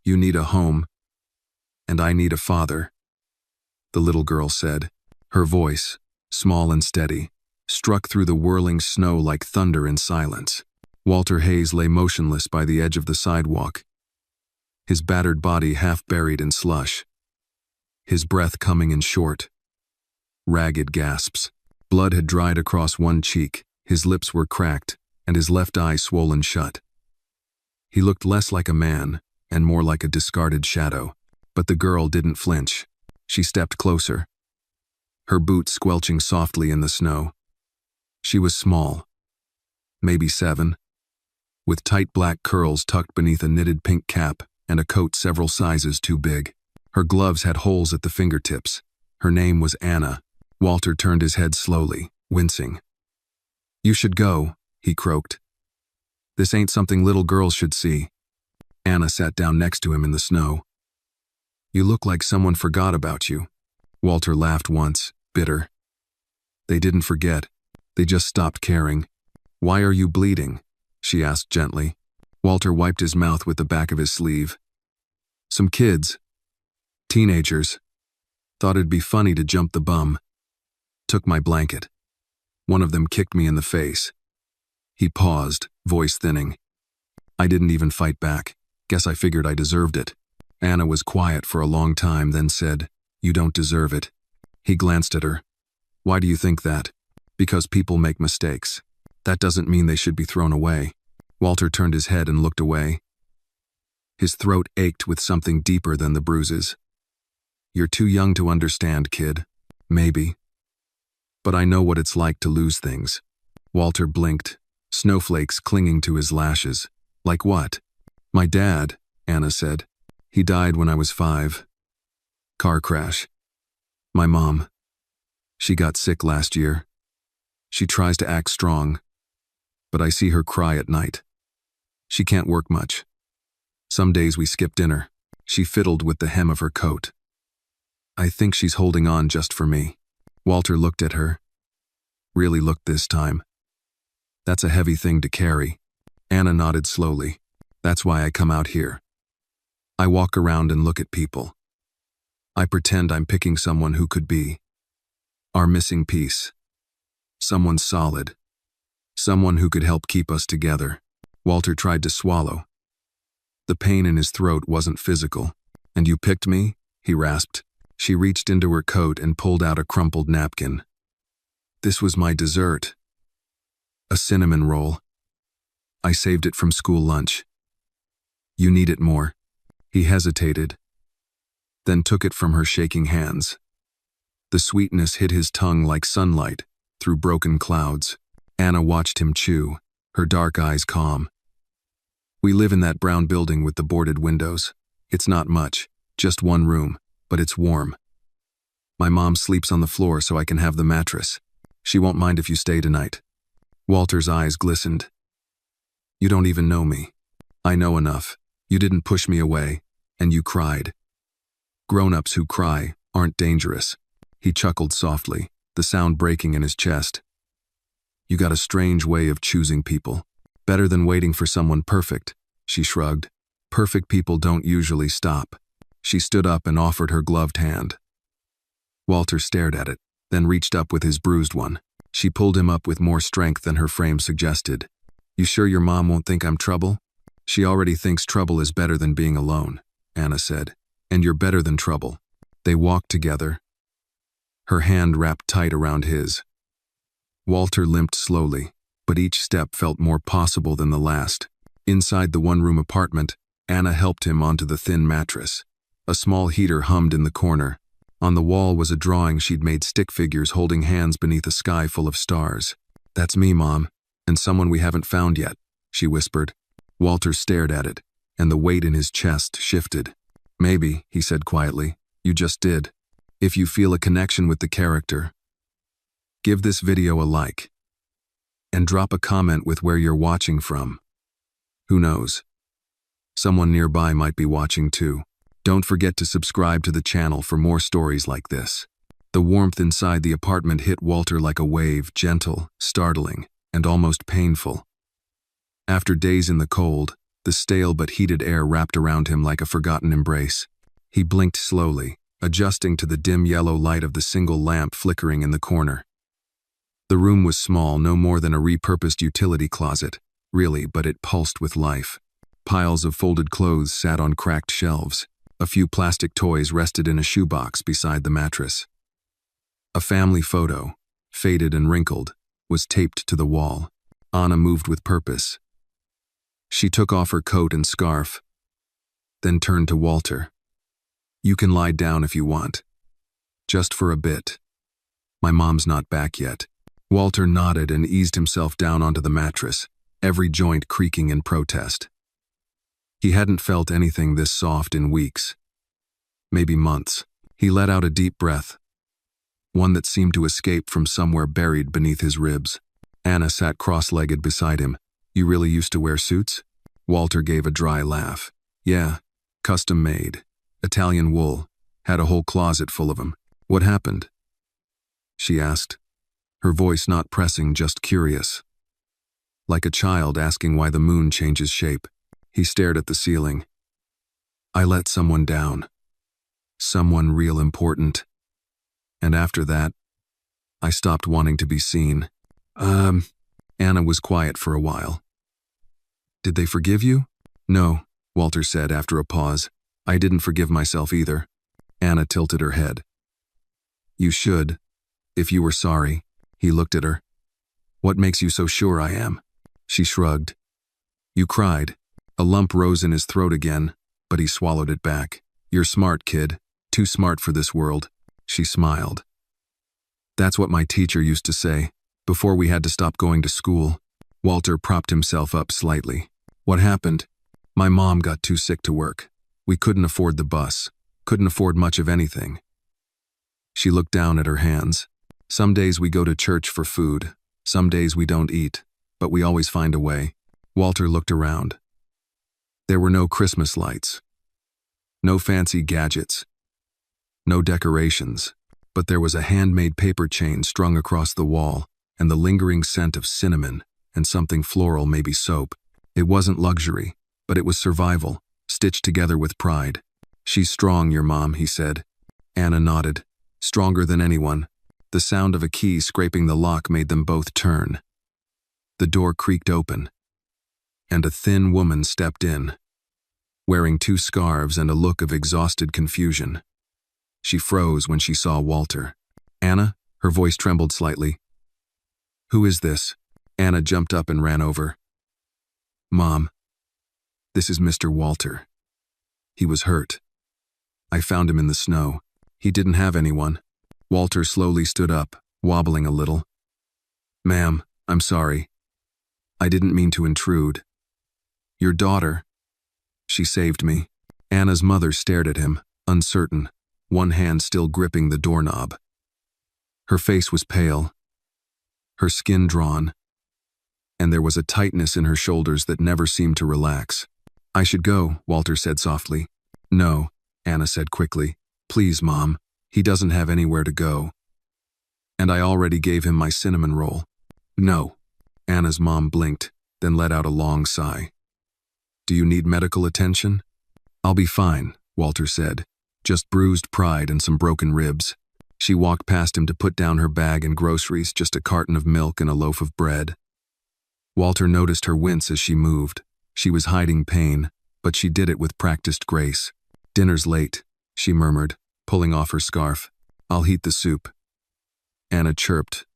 You need a home, and I need a father, the little girl said. Her voice, small and steady, struck through the whirling snow like thunder in silence. Walter Hayes lay motionless by the edge of the sidewalk, his battered body half buried in slush, his breath coming in short, ragged gasps. Blood had dried across one cheek, his lips were cracked, and his left eye swollen shut. He looked less like a man and more like a discarded shadow, but the girl didn't flinch. She stepped closer, her boots squelching softly in the snow. She was small, maybe 7, with tight black curls tucked beneath a knitted pink cap and a coat several sizes too big. Her gloves had holes at the fingertips. Her name was Anna. Walter turned his head slowly, wincing. "You should go," he croaked. "This ain't something little girls should see." Anna sat down next to him in the snow. "You look like someone forgot about you." Walter laughed once, bitter. They didn't forget. They just stopped caring. "Why are you bleeding?" she asked gently. Walter wiped his mouth with the back of his sleeve. "Some kids, teenagers, thought it'd be funny to jump the bum. Took my blanket. One of them kicked me in the face." He paused, voice thinning. "I didn't even fight back. Guess I figured I deserved it." Anna was quiet for a long time, then said, "You don't deserve it." He glanced at her. "Why do you think that?" "Because people make mistakes. That doesn't mean they should be thrown away." Walter turned his head and looked away. His throat ached with something deeper than the bruises. "You're too young to understand, kid. Maybe. But I know what it's like to lose things." Walter blinked, snowflakes clinging to his lashes. "Like what?" "My dad," Anna said. "He died when I was 5. Car crash. My mom. She got sick last year. She tries to act strong, but I see her cry at night. She can't work much. Some days we skip dinner." She fiddled with the hem of her coat. "I think she's holding on just for me." Walter looked at her. Really looked this time. "That's a heavy thing to carry." Anna nodded slowly. "That's why I come out here. I walk around and look at people. I pretend I'm picking someone who could be our missing piece. Someone solid. Someone who could help keep us together." Walter tried to swallow. The pain in his throat wasn't physical. "And you picked me?" he rasped. She reached into her coat and pulled out a crumpled napkin. "This was my dessert. A cinnamon roll. I saved it from school lunch. You need it more." He hesitated, then took it from her shaking hands. The sweetness hit his tongue like sunlight through broken clouds. Anna watched him chew, her dark eyes calm. "We live in that brown building with the boarded windows. It's not much, just one room, but it's warm. My mom sleeps on the floor so I can have the mattress. She won't mind if you stay tonight." Walter's eyes glistened. "You don't even know me. I know enough. You didn't push me away, and you cried. Grown-ups who cry aren't dangerous." He chuckled softly, the sound breaking in his chest. "You got a strange way of choosing people. Better than waiting for someone perfect." She shrugged. "Perfect people don't usually stop." She stood up and offered her gloved hand. Walter stared at it, then reached up with his bruised one. She pulled him up with more strength than her frame suggested. "You sure your mom won't think I'm trouble?" "She already thinks trouble is better than being alone," Anna said. "And you're better than trouble." They walked together, her hand wrapped tight around his. Walter limped slowly, but each step felt more possible than the last. Inside the one-room apartment, Anna helped him onto the thin mattress. A small heater hummed in the corner. On the wall was a drawing she'd made stick figures holding hands beneath a sky full of stars. "That's me, Mom, and someone we haven't found yet," she whispered. Walter stared at it, and the weight in his chest shifted. "Maybe," he said quietly, "you just did. If you feel a connection with the character, give this video a like, and drop a comment with where you're watching from. Who knows? Someone nearby might be watching too." Don't forget to subscribe to the channel for more stories like this. The warmth inside the apartment hit Walter like a wave, gentle, startling, and almost painful. After days in the cold, the stale but heated air wrapped around him like a forgotten embrace. He blinked slowly, adjusting to the dim yellow light of the single lamp flickering in the corner. The room was small, no more than a repurposed utility closet, really, but it pulsed with life. Piles of folded clothes sat on cracked shelves. A few plastic toys rested in a shoebox beside the mattress. A family photo, faded and wrinkled, was taped to the wall. Anna moved with purpose. She took off her coat and scarf, then turned to Walter. "You can lie down if you want. Just for a bit. My mom's not back yet." Walter nodded and eased himself down onto the mattress, every joint creaking in protest. He hadn't felt anything this soft in weeks, maybe months. He let out a deep breath, one that seemed to escape from somewhere buried beneath his ribs. Anna sat cross-legged beside him. "You really used to wear suits?" Walter gave a dry laugh. "Yeah, custom made. Italian wool. Had a whole closet full of them." "What happened?" she asked, her voice not pressing, just curious. Like a child asking why the moon changes shape. He stared at the ceiling. "I let someone down. Someone real important. And after that, I stopped wanting to be seen." Anna was quiet for a while. "Did they forgive you?" "No," Walter said after a pause. "I didn't forgive myself either." Anna tilted her head. "You should, if you were sorry." He looked at her. "What makes you so sure I am?" She shrugged. "You cried." A lump rose in his throat again, but he swallowed it back. "You're smart, kid. Too smart for this world." She smiled. "That's what my teacher used to say, before we had to stop going to school." Walter propped himself up slightly. "What happened?" "My mom got too sick to work. We couldn't afford the bus. Couldn't afford much of anything." She looked down at her hands. "Some days we go to church for food. Some days we don't eat, but we always find a way." Walter looked around. There were no Christmas lights. No fancy gadgets. No decorations. But there was a handmade paper chain strung across the wall, and the lingering scent of cinnamon and something floral, maybe soap. It wasn't luxury, but it was survival, stitched together with pride. "She's strong, your mom," he said. Anna nodded. "Stronger than anyone." The sound of a key scraping the lock made them both turn. The door creaked open, and a thin woman stepped in, wearing 2 scarves and a look of exhausted confusion. She froze when she saw Walter. "Anna?" Her voice trembled slightly. "Who is this?" Anna jumped up and ran over. "Mom, this is Mr. Walter. He was hurt. I found him in the snow. He didn't have anyone." Walter slowly stood up, wobbling a little. "Ma'am, I'm sorry. I didn't mean to intrude. Your daughter, she saved me." Anna's mother stared at him, uncertain, one hand still gripping the doorknob. Her face was pale, her skin drawn, and there was a tightness in her shoulders that never seemed to relax. "I should go," Walter said softly. "No," Anna said quickly. "Please, Mom. He doesn't have anywhere to go. And I already gave him my cinnamon roll." "No." Anna's mom blinked, then let out a long sigh. "Do you need medical attention?" "I'll be fine," Walter said. "Just bruised pride and some broken ribs." She walked past him to put down her bag and groceries, just a carton of milk and a loaf of bread. Walter noticed her wince as she moved. She was hiding pain, but she did it with practiced grace. "Dinner's late," she murmured, pulling off her scarf. "I'll heat the soup." Anna chirped.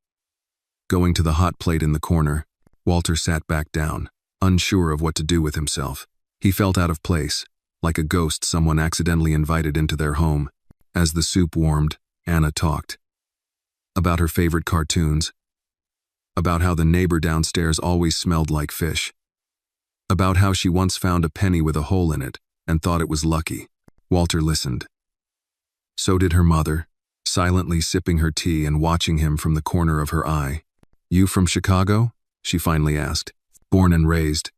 Going to the hot plate in the corner, Walter sat back down, unsure of what to do with himself. He felt out of place, like a ghost someone accidentally invited into their home. As the soup warmed, Anna talked. About her favorite cartoons. About how the neighbor downstairs always smelled like fish. About how she once found a penny with a hole in it and thought it was lucky. Walter listened. So did her mother, silently sipping her tea and watching him from the corner of her eye. "You from Chicago?" she finally asked. "Born and raised,"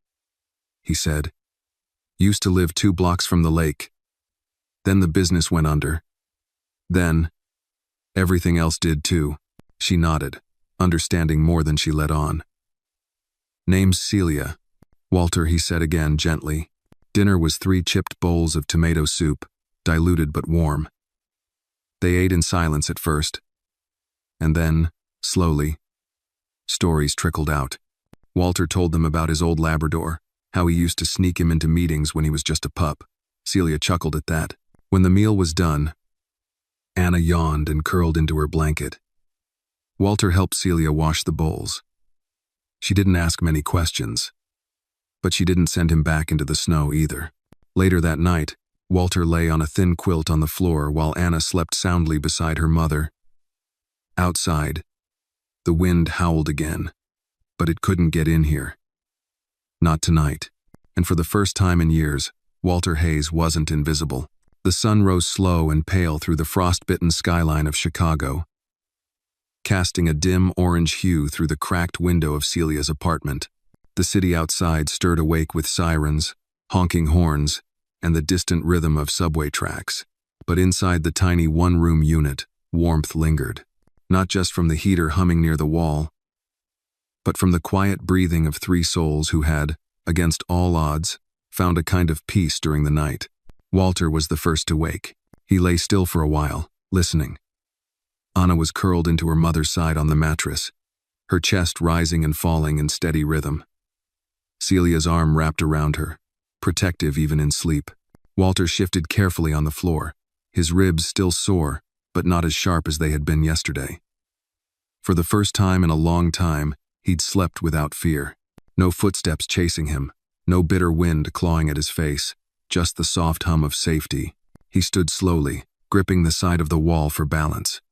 he said. "Used to live 2 blocks from the lake. Then the business went under. Then, everything else did too." She nodded, understanding more than she let on. "Name's Celia." Walter, he said again gently. Dinner was 3 chipped bowls of tomato soup, diluted but warm. They ate in silence at first. And then, slowly, stories trickled out. Walter told them about his old Labrador, how he used to sneak him into meetings when he was just a pup. Celia chuckled at that. When the meal was done, Anna yawned and curled into her blanket. Walter helped Celia wash the bowls. She didn't ask many questions, but she didn't send him back into the snow either. Later that night, Walter lay on a thin quilt on the floor while Anna slept soundly beside her mother. Outside, the wind howled again, but it couldn't get in here. Not tonight. And for the first time in years, Walter Hayes wasn't invisible. The sun rose slow and pale through the frost-bitten skyline of Chicago, casting a dim orange hue through the cracked window of Celia's apartment. The city outside stirred awake with sirens, honking horns, and the distant rhythm of subway tracks. But inside the tiny one-room unit, warmth lingered, not just from the heater humming near the wall, but from the quiet breathing of 3 souls who had, against all odds, found a kind of peace during the night. Walter was the first to wake. He lay still for a while, listening. Anna was curled into her mother's side on the mattress, her chest rising and falling in steady rhythm. Celia's arm wrapped around her, protective even in sleep. Walter shifted carefully on the floor, his ribs still sore, but not as sharp as they had been yesterday. For the first time in a long time, he'd slept without fear. No footsteps chasing him, no bitter wind clawing at his face, just the soft hum of safety. He stood slowly, gripping the side of the wall for balance.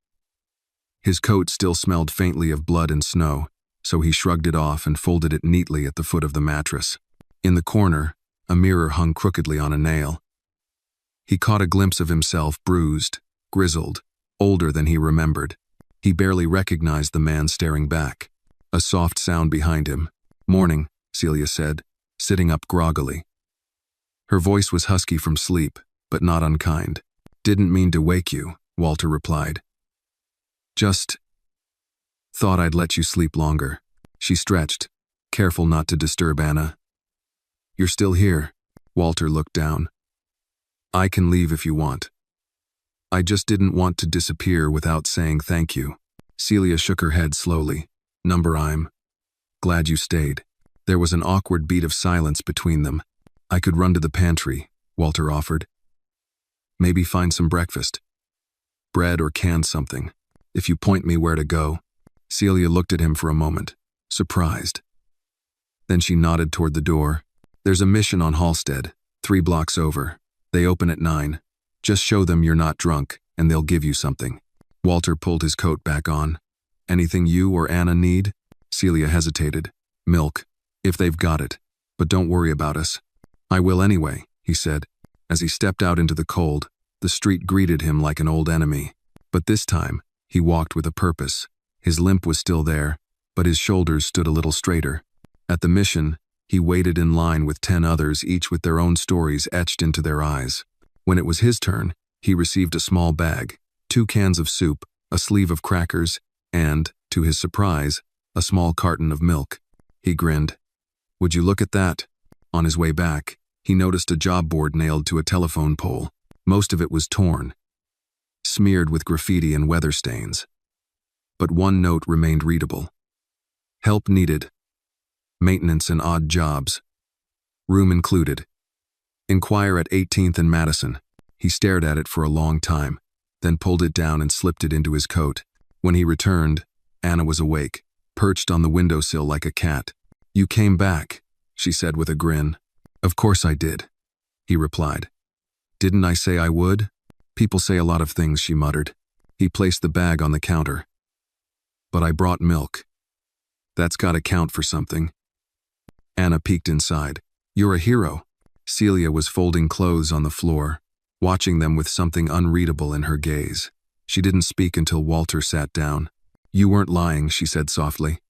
His coat still smelled faintly of blood and snow, so he shrugged it off and folded it neatly at the foot of the mattress. In the corner, a mirror hung crookedly on a nail. He caught a glimpse of himself, bruised, grizzled, older than he remembered. He barely recognized the man staring back. A soft sound behind him. "Morning," Celia said, sitting up groggily. Her voice was husky from sleep, but not unkind. "Didn't mean to wake you," Walter replied. "Just thought I'd let you sleep longer." She stretched, careful not to disturb Anna. "You're still here." Walter looked down. "I can leave if you want. I just didn't want to disappear without saying thank you." Celia shook her head slowly. "I'm glad you stayed." There was an awkward beat of silence between them. "I could run to the pantry," Walter offered. "Maybe find some breakfast. Bread or canned something, if you point me where to go." Celia looked at him for a moment, surprised. Then she nodded toward the door. "There's a mission on Halstead, 3 blocks over. They open at 9. Just show them you're not drunk, and they'll give you something." Walter pulled his coat back on. "Anything you or Anna need?" Celia hesitated. "Milk, if they've got it. But don't worry about us." "I will anyway," he said. As he stepped out into the cold, the street greeted him like an old enemy. But this time, he walked with a purpose. His limp was still there, but his shoulders stood a little straighter. At the mission, he waited in line with 10 others, each with their own stories etched into their eyes. When it was his turn, he received a small bag, 2 cans of soup, a sleeve of crackers, and, to his surprise, a small carton of milk. He grinned. "Would you look at that?" On his way back, he noticed a job board nailed to a telephone pole. Most of it was torn, smeared with graffiti and weather stains. But one note remained readable. "Help needed. Maintenance and odd jobs. Room included. Inquire at 18th and Madison." He stared at it for a long time, then pulled it down and slipped it into his coat. When he returned, Anna was awake, perched on the windowsill like a cat. "You came back," she said with a grin. "Of course I did," he replied. "Didn't I say I would?" "People say a lot of things," she muttered. He placed the bag on the counter. "But I brought milk. That's gotta count for something." Anna peeked inside. "You're a hero." Celia was folding clothes on the floor, watching them with something unreadable in her gaze. She didn't speak until Walter sat down. "You weren't lying," she said softly.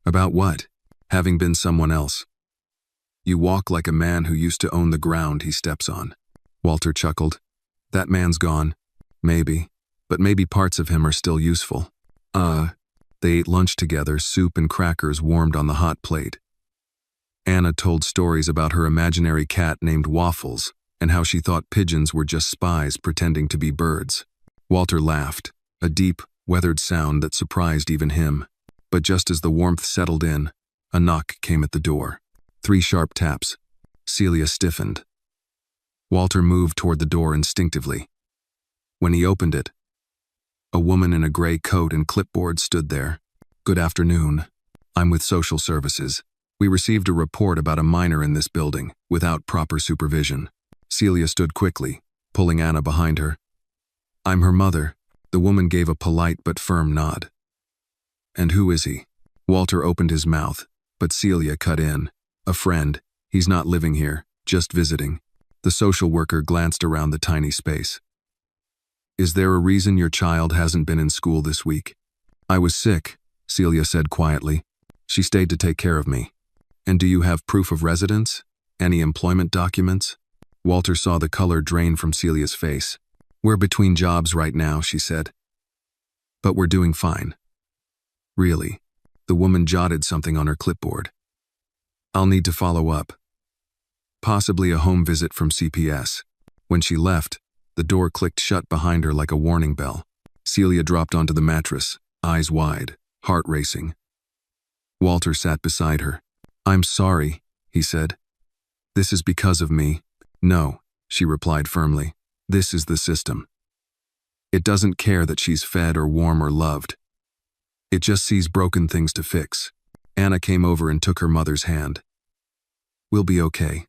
"About what?" "Having been someone else. You walk like a man who used to own the ground he steps on." Walter chuckled. "That man's gone. Maybe. But maybe parts of him are still useful." They ate lunch together, soup and crackers warmed on the hot plate. Anna told stories about her imaginary cat named Waffles and how she thought pigeons were just spies pretending to be birds. Walter laughed, a deep, weathered sound that surprised even him. But just as the warmth settled in, a knock came at the door. 3 sharp taps. Celia stiffened. Walter moved toward the door instinctively. When he opened it, a woman in a gray coat and clipboard stood there. "Good afternoon. I'm with Social Services. We received a report about a minor in this building, without proper supervision." Celia stood quickly, pulling Anna behind her. "I'm her mother." The woman gave a polite but firm nod. "And who is he?" Walter opened his mouth, but Celia cut in. "A friend. He's not living here, just visiting." The social worker glanced around the tiny space. "Is there a reason your child hasn't been in school this week?" "I was sick," Celia said quietly. "She stayed to take care of me." "And do you have proof of residence? Any employment documents?" Walter saw the color drain from Celia's face. "We're between jobs right now," she said. "But we're doing fine." "Really?" The woman jotted something on her clipboard. "I'll need to follow up. Possibly a home visit from CPS." When she left, the door clicked shut behind her like a warning bell. Celia dropped onto the mattress, eyes wide, heart racing. Walter sat beside her. "I'm sorry," he said. "This is because of me." "No," she replied firmly. "This is the system. It doesn't care that she's fed or warm or loved. It just sees broken things to fix." Anna came over and took her mother's hand. "We'll be okay.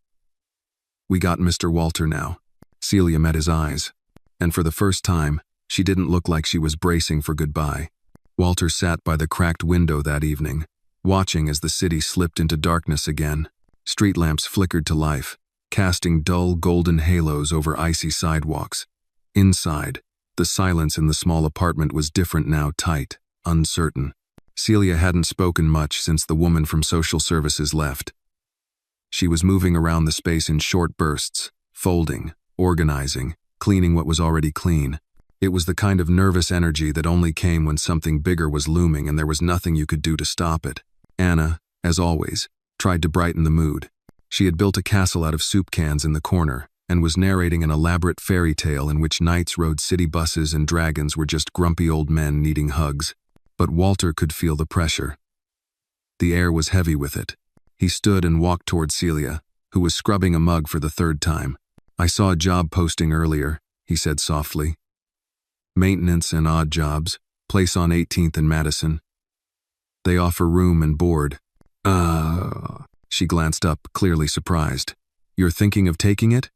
We got Mr. Walter now." Celia met his eyes, and for the first time, she didn't look like she was bracing for goodbye. Walter sat by the cracked window that evening, watching as the city slipped into darkness again. Street lamps flickered to life, casting dull golden halos over icy sidewalks. Inside, the silence in the small apartment was different now, tight, uncertain. Celia hadn't spoken much since the woman from Social Services left. She was moving around the space in short bursts, folding, organizing, cleaning what was already clean. It was the kind of nervous energy that only came when something bigger was looming and there was nothing you could do to stop it. Anna, as always, tried to brighten the mood. She had built a castle out of soup cans in the corner and was narrating an elaborate fairy tale in which knights rode city buses and dragons were just grumpy old men needing hugs. But Walter could feel the pressure. The air was heavy with it. He stood and walked toward Celia, who was scrubbing a mug for the 3rd time. "I saw a job posting earlier," he said softly. "Maintenance and odd jobs, place on 18th and Madison. They offer room and board." She glanced up, clearly surprised. "You're thinking of taking it?"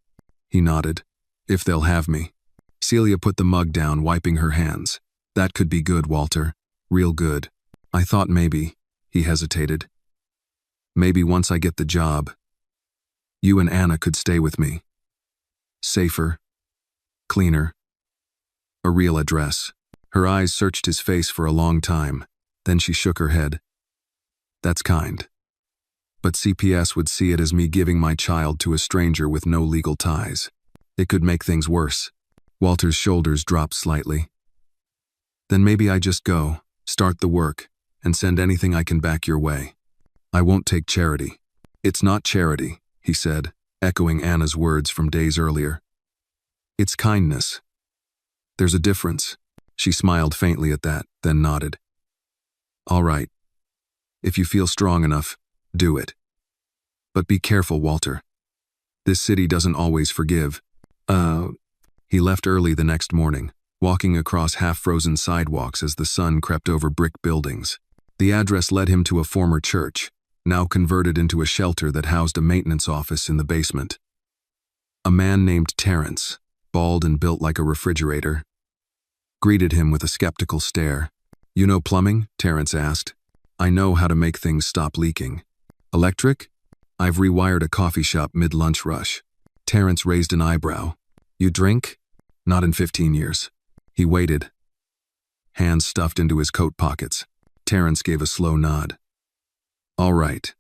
He nodded. "If they'll have me." Celia put the mug down, wiping her hands. "That could be good, Walter. Real good. I thought maybe," he hesitated. "Maybe once I get the job, you and Anna could stay with me. Safer. Cleaner. A real address." Her eyes searched his face for a long time. Then she shook her head. "That's kind. But CPS would see it as me giving my child to a stranger with no legal ties. It could make things worse." Walter's shoulders dropped slightly. "Then maybe I just go, start the work, and send anything I can back your way. I won't take charity." "It's not charity," he said, echoing Anna's words from days earlier. "It's kindness. There's a difference." She smiled faintly at that, then nodded. "All right. If you feel strong enough, do it. But be careful, Walter. This city doesn't always forgive." He left early the next morning, walking across half-frozen sidewalks as the sun crept over brick buildings. The address led him to a former church, now converted into a shelter that housed a maintenance office in the basement. A man named Terrence, bald and built like a refrigerator, greeted him with a skeptical stare. "You know plumbing?" Terrence asked. "I know how to make things stop leaking." "Electric? I've rewired a coffee shop mid-lunch rush." Terrence raised an eyebrow. "You drink?" "Not in 15 years. He waited, hands stuffed into his coat pockets. Terrence gave a slow nod. "All right.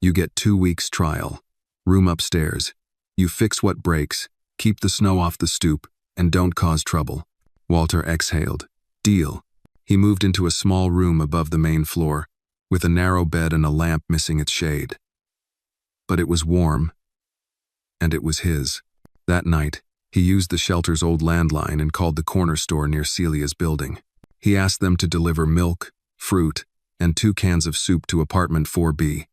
You get 2 weeks trial. Room upstairs. You fix what breaks, keep the snow off the stoop, and don't cause trouble." Walter exhaled. "Deal." He moved into a small room above the main floor, with a narrow bed and a lamp missing its shade. but it was warm, and it was his. That night, he used the shelter's old landline and called the corner store near Celia's building. He asked them to deliver milk, fruit, and 2 cans of soup to apartment 4B.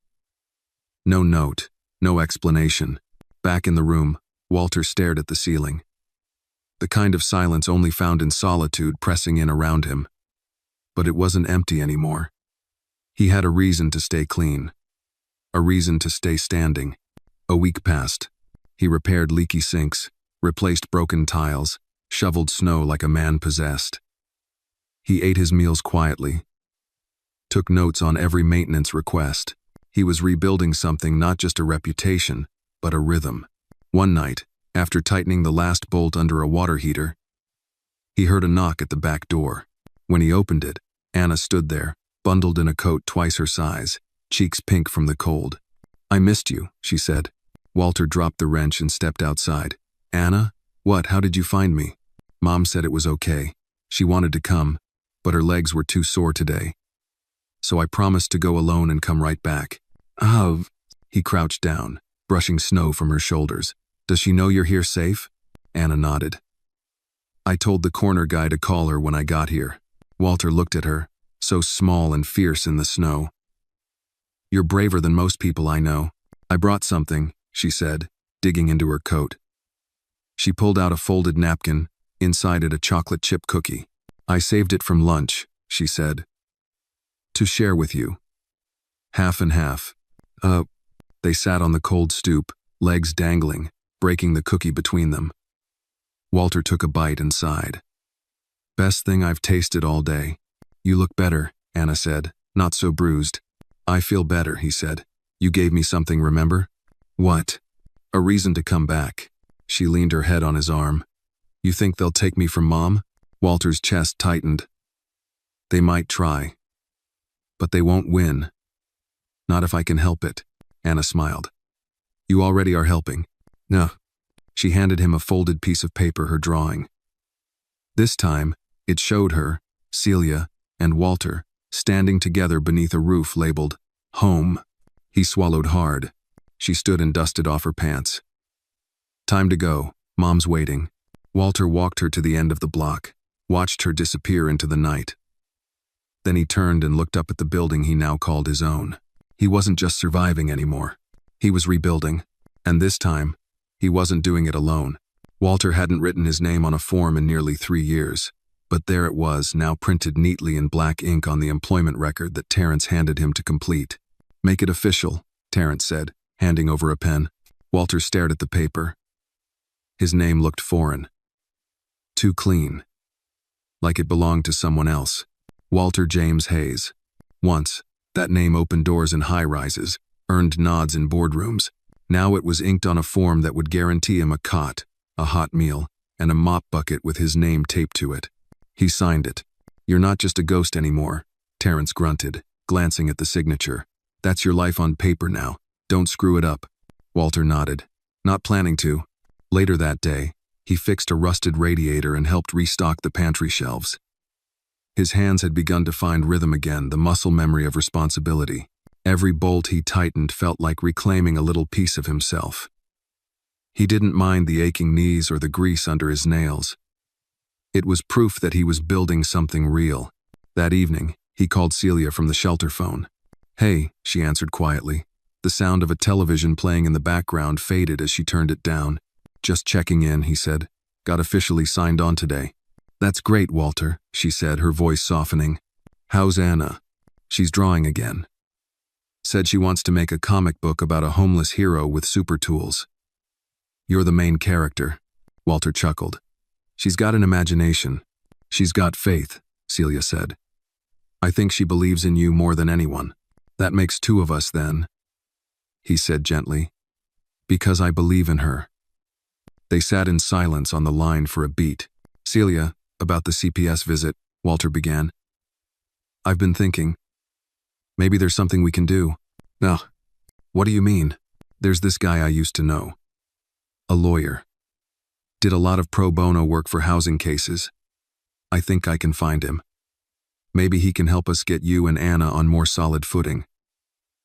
No note, no explanation. Back in the room, Walter stared at the ceiling. The kind of silence only found in solitude pressing in around him. But it wasn't empty anymore. He had a reason to stay clean. A reason to stay standing. A week passed. He repaired leaky sinks, replaced broken tiles, shoveled snow like a man possessed. He ate his meals quietly, took notes on every maintenance request. He was rebuilding something, not just a reputation, but a rhythm. One night, after tightening the last bolt under a water heater, he heard a knock at the back door. When he opened it, Anna stood there, bundled in a coat twice her size, cheeks pink from the cold. "I missed you," she said. Walter dropped the wrench and stepped outside. "Anna? What? How did you find me?" "Mom said it was okay. She wanted to come, but her legs were too sore today. So I promised to go alone and come right back." "Oh." He crouched down, brushing snow from her shoulders. "Does she know you're here safe?" Anna nodded. "I told the corner guy to call her when I got here." Walter looked at her, so small and fierce in the snow. "You're braver than most people I know." "I brought something," she said, digging into her coat. She pulled out a folded napkin, inside it a chocolate chip cookie. "I saved it from lunch," she said. "To share with you. Half and half." They sat on the cold stoop, legs dangling, breaking the cookie between them. Walter took a bite and sighed. "Best thing I've tasted all day." "You look better," Anna said, "not so bruised." "I feel better," he said. "You gave me something, remember?" "What?" "A reason to come back." She leaned her head on his arm. "You think they'll take me from Mom?" Walter's chest tightened. "They might try. But they won't win. Not if I can help it." Anna smiled. "You already are helping." "No." She handed him a folded piece of paper, her drawing. This time, it showed her, Celia, and Walter standing together beneath a roof labeled Home. He swallowed hard. She stood and dusted off her pants. "Time to go. Mom's waiting." Walter walked her to the end of the block, watched her disappear into the night. Then he turned and looked up at the building he now called his own. He wasn't just surviving anymore. He was rebuilding. And this time, he wasn't doing it alone. Walter hadn't written his name on a form in nearly 3 years. But there it was, now printed neatly in black ink on the employment record that Terrence handed him to complete. "Make it official," Terrence said, handing over a pen. Walter stared at the paper. His name looked foreign. Too clean. Like it belonged to someone else. Walter James Hayes. Once, that name opened doors in high-rises, earned nods in boardrooms. Now it was inked on a form that would guarantee him a cot, a hot meal, and a mop bucket with his name taped to it. He signed it. "You're not just a ghost anymore," Terrence grunted, glancing at the signature. "That's your life on paper now. Don't screw it up." Walter nodded. Not planning to. Later that day, he fixed a rusted radiator and helped restock the pantry shelves. His hands had begun to find rhythm again, the muscle memory of responsibility. Every bolt he tightened felt like reclaiming a little piece of himself. He didn't mind the aching knees or the grease under his nails. It was proof that he was building something real. That evening, he called Celia from the shelter phone. "Hey," she answered quietly. The sound of a television playing in the background faded as she turned it down. "Just checking in," he said. "Got officially signed on today." "That's great, Walter," she said, her voice softening. "How's Anna?" "She's drawing again. Said she wants to make a comic book about a homeless hero with super tools." "You're the main character," Walter chuckled. "She's got an imagination. She's got faith," Celia said. "I think she believes in you more than anyone. That makes 2 of us then," he said gently. "Because I believe in her." They sat in silence on the line for a beat. "Celia, about the CPS visit," Walter began. "I've been thinking. Maybe there's something we can do." "No." "What do you mean?" "There's this guy I used to know. A lawyer. Did a lot of pro bono work for housing cases. I think I can find him. Maybe he can help us get you and Anna on more solid footing.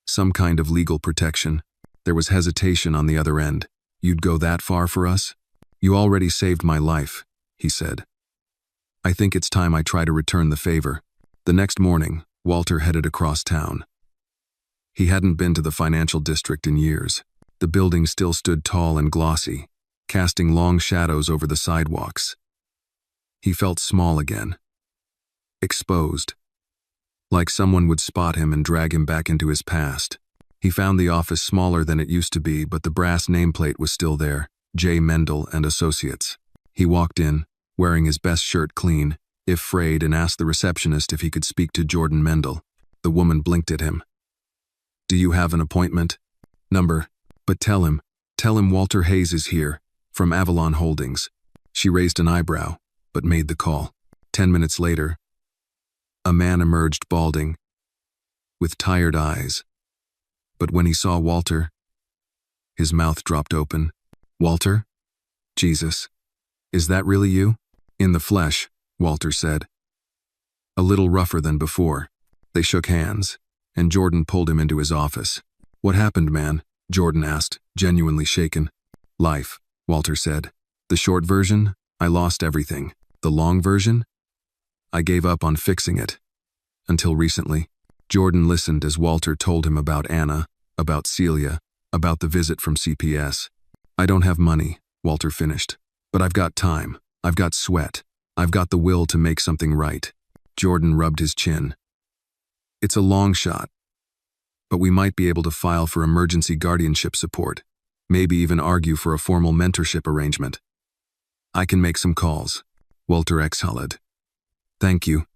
Some kind of legal protection." There was hesitation on the other end. "You'd go that far for us? You already saved my life," he said. "I think it's time I try to return the favor." The next morning, Walter headed across town. He hadn't been to the financial district in years. The building still stood tall and glossy, casting long shadows over the sidewalks. He felt small again. Exposed. Like someone would spot him and drag him back into his past. He found the office smaller than it used to be, but the brass nameplate was still there, J. Mendel and Associates. He walked in, wearing his best shirt clean, if frayed, and asked the receptionist if he could speak to Jordan Mendel. The woman blinked at him. "Do you have an appointment? Number? But tell him Walter Hayes is here, from Avalon Holdings." She raised an eyebrow, but made the call. 10 minutes later, a man emerged balding, with tired eyes. But when he saw Walter, his mouth dropped open. "Walter? Jesus. Is that really you?" "In the flesh," Walter said. A little rougher than before. They shook hands, and Jordan pulled him into his office. "What happened, man?" Jordan asked, genuinely shaken. "Life," Walter said. "The short version, I lost everything. The long version? I gave up on fixing it. Until recently." Jordan listened as Walter told him about Anna, about Celia, about the visit from CPS. "I don't have money," Walter finished. "But I've got time. I've got sweat. I've got the will to make something right." Jordan rubbed his chin. "It's a long shot, but we might be able to file for emergency guardianship support, maybe even argue for a formal mentorship arrangement. I can make some calls." Walter exhaled. "Thank you.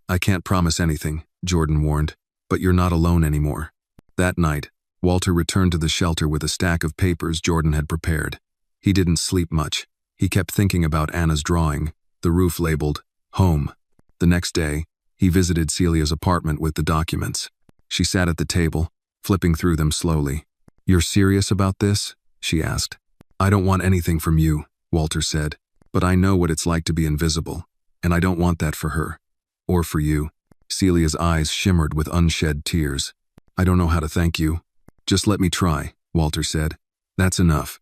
I can't promise anything," Jordan warned, "but you're not alone anymore." That night, Walter returned to the shelter with a stack of papers Jordan had prepared. He didn't sleep much. He kept thinking about Anna's drawing, the roof labeled, "Home." The next day, he visited Celia's apartment with the documents. She sat at the table, flipping through them slowly. "You're serious about this?" she asked. "I don't want anything from you," Walter said, "but I know what it's like to be invisible, and I don't want that for her. Or for you." Celia's eyes shimmered with unshed tears. "I don't know how to thank you." "Just let me try," Walter said. "That's enough."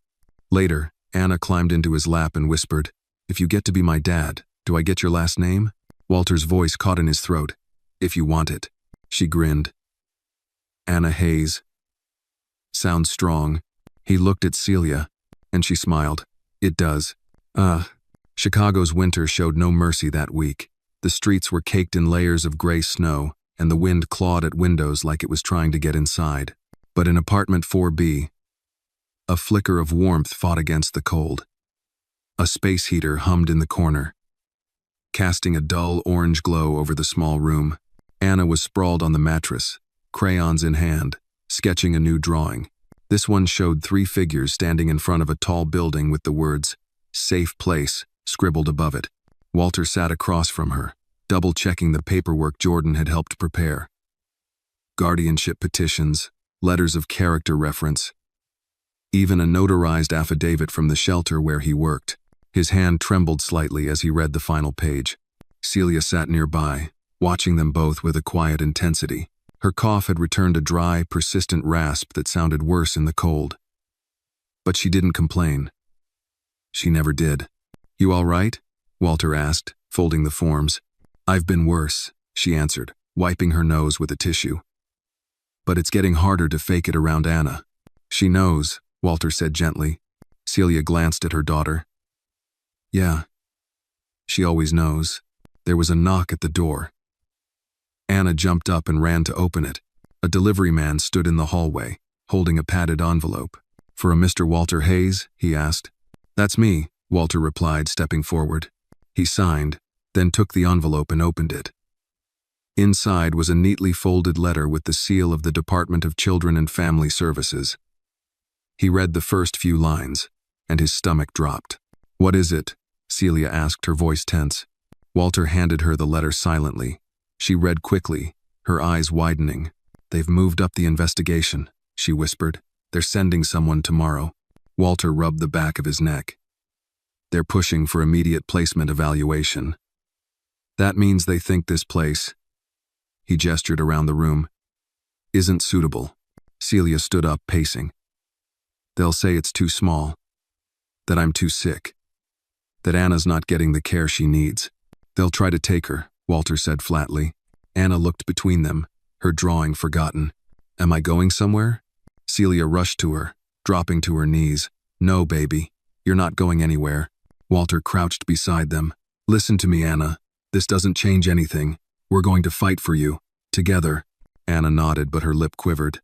Later, Anna climbed into his lap and whispered, "If you get to be my dad, do I get your last name?" Walter's voice caught in his throat. "If you want it." She grinned. "Anna Hayes. Sounds strong." He looked at Celia, and she smiled. "It does." Chicago's winter showed no mercy that week. The streets were caked in layers of gray snow, and the wind clawed at windows like it was trying to get inside. But in apartment 4B, a flicker of warmth fought against the cold. A space heater hummed in the corner, casting a dull orange glow over the small room. Anna was sprawled on the mattress, crayons in hand, sketching a new drawing. This one showed 3 figures standing in front of a tall building with the words, "Safe Place," scribbled above it. Walter sat across from her, double-checking the paperwork Jordan had helped prepare. Guardianship petitions, letters of character reference, even a notarized affidavit from the shelter where he worked. His hand trembled slightly as he read the final page. Celia sat nearby, watching them both with a quiet intensity. Her cough had returned a dry, persistent rasp that sounded worse in the cold. But she didn't complain. She never did. "You all right?" Walter asked, folding the forms. "I've been worse," she answered, wiping her nose with a tissue. "But it's getting harder to fake it around Anna." "She knows," Walter said gently. Celia glanced at her daughter. "Yeah. She always knows." There was a knock at the door. Anna jumped up and ran to open it. A delivery man stood in the hallway, holding a padded envelope. "For a Mr. Walter Hayes?" he asked. "That's me," Walter replied, stepping forward. He signed, then took the envelope and opened it. Inside was a neatly folded letter with the seal of the Department of Children and Family Services. He read the first few lines, and his stomach dropped. "What is it?" Celia asked, her voice tense. Walter handed her the letter silently. She read quickly, her eyes widening. "They've moved up the investigation," she whispered. "They're sending someone tomorrow." Walter rubbed the back of his neck. "They're pushing for immediate placement evaluation. That means they think this place," he gestured around the room, "isn't suitable." Celia stood up, pacing. They'll say it's too small, that I'm too sick, that Anna's not getting the care she needs. They'll try to take her, Walter said flatly. Anna looked between them, her drawing forgotten. Am I going somewhere? Celia rushed to her, dropping to her knees. No, baby, you're not going anywhere. Walter crouched beside them. Listen to me, Anna. This doesn't change anything. We're going to fight for you. Together. Anna nodded, but her lip quivered.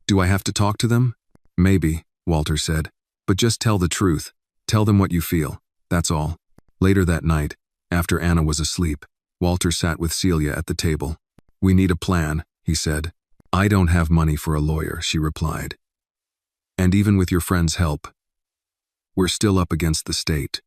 Do I have to talk to them? Maybe, Walter said. But just tell the truth. Tell them what you feel. That's all. Later that night, after Anna was asleep, Walter sat with Celia at the table. We need a plan, he said. I don't have money for a lawyer, she replied. And even with your friend's help, we're still up against the state.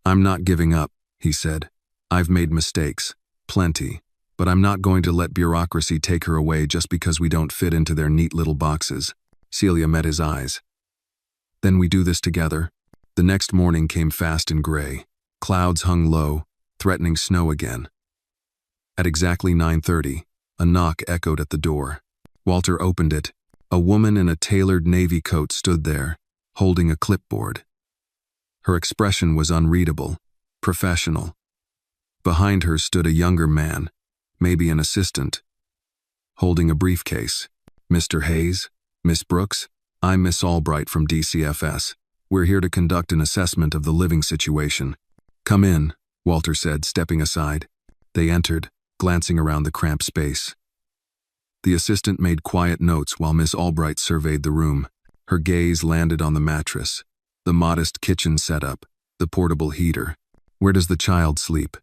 I'm not giving up, he said. I've made mistakes. Plenty. But I'm not going to let bureaucracy take her away just because we don't fit into their neat little boxes. Celia met his eyes. Then we do this together. The next morning came fast and gray. Clouds hung low, threatening snow again. At exactly 9:30, a knock echoed at the door. Walter opened it. A woman in a tailored navy coat stood there, holding a clipboard. Her expression was unreadable, professional. Behind her stood a younger man, maybe an assistant, holding a briefcase. Mr. Hayes? Miss Brooks? I'm Miss Albright from DCFS. We're here to conduct an assessment of the living situation. Come in, Walter said, stepping aside. They entered, glancing around the cramped space. The assistant made quiet notes while Miss Albright surveyed the room. Her gaze landed on the mattress, the modest kitchen setup, the portable heater. Where does the child sleep?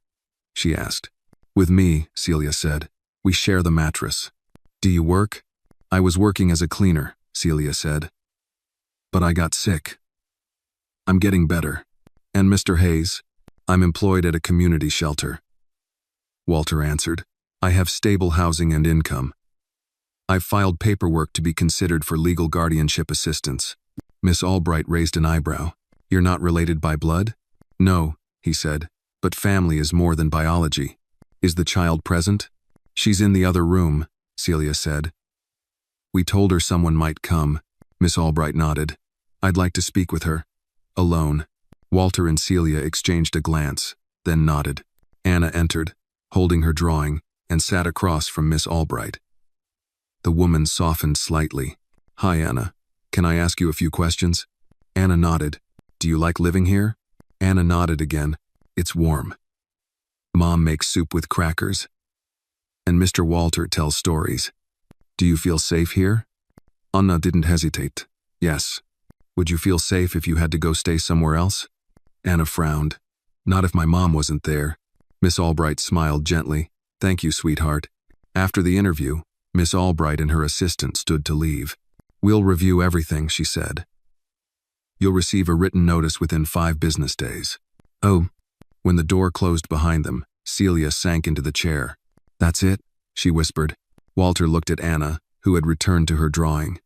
She asked. With me, Celia said. We share the mattress. Do you work? I was working as a cleaner, Celia said. But I got sick. I'm getting better. And Mr. Hayes? I'm employed at a community shelter. Walter answered. I have stable housing and income. I've filed paperwork to be considered for legal guardianship assistance. Miss Albright raised an eyebrow. You're not related by blood? No, he said. But family is more than biology. Is the child present? She's in the other room, Celia said. We told her someone might come. Miss Albright nodded. I'd like to speak with her. Alone. Walter and Celia exchanged a glance, then nodded. Anna entered, holding her drawing, and sat across from Miss Albright. The woman softened slightly. Hi, Anna. Can I ask you a few questions? Anna nodded. Do you like living here? Anna nodded again. It's warm. Mom makes soup with crackers. And Mr. Walter tells stories. Do you feel safe here? Anna didn't hesitate. Yes. Would you feel safe if you had to go stay somewhere else? Anna frowned. Not if my mom wasn't there. Miss Albright smiled gently. Thank you, sweetheart. After the interview, Miss Albright and her assistant stood to leave. We'll review everything, she said. You'll receive a written notice within 5 business days. Oh. When the door closed behind them, Celia sank into the chair. That's it, she whispered. Walter looked at Anna, who had returned to her drawing.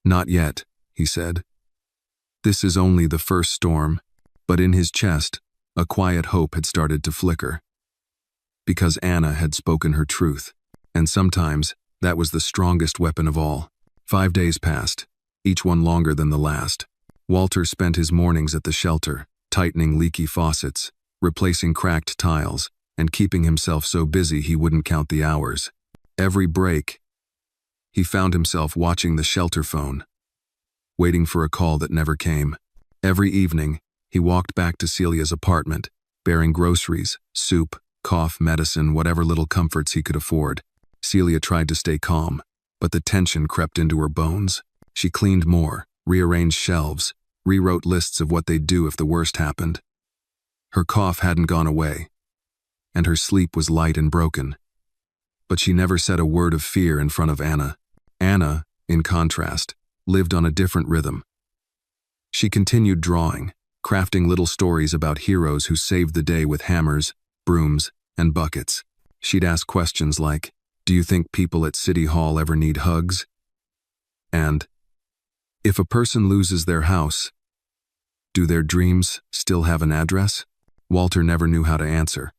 Not yet, he said. This is only the first storm, but in his chest, a quiet hope had started to flicker. Because Anna had spoken her truth. And sometimes, that was the strongest weapon of all. 5 days passed, each one longer than the last. Walter spent his mornings at the shelter, tightening leaky faucets, replacing cracked tiles, and keeping himself so busy he wouldn't count the hours. Every break, he found himself watching the shelter phone, waiting for a call that never came. Every evening, he walked back to Celia's apartment, bearing groceries, soup, cough, medicine, whatever little comforts he could afford. Celia tried to stay calm, but the tension crept into her bones. She cleaned more, rearranged shelves, rewrote lists of what they'd do if the worst happened. Her cough hadn't gone away, and her sleep was light and broken. But she never said a word of fear in front of Anna. Anna, in contrast, lived on a different rhythm. She continued drawing, crafting little stories about heroes who saved the day with hammers, brooms, and buckets. She'd ask questions like, do you think people at City Hall ever need hugs? And, if a person loses their house, do their dreams still have an address? Walter never knew how to answer.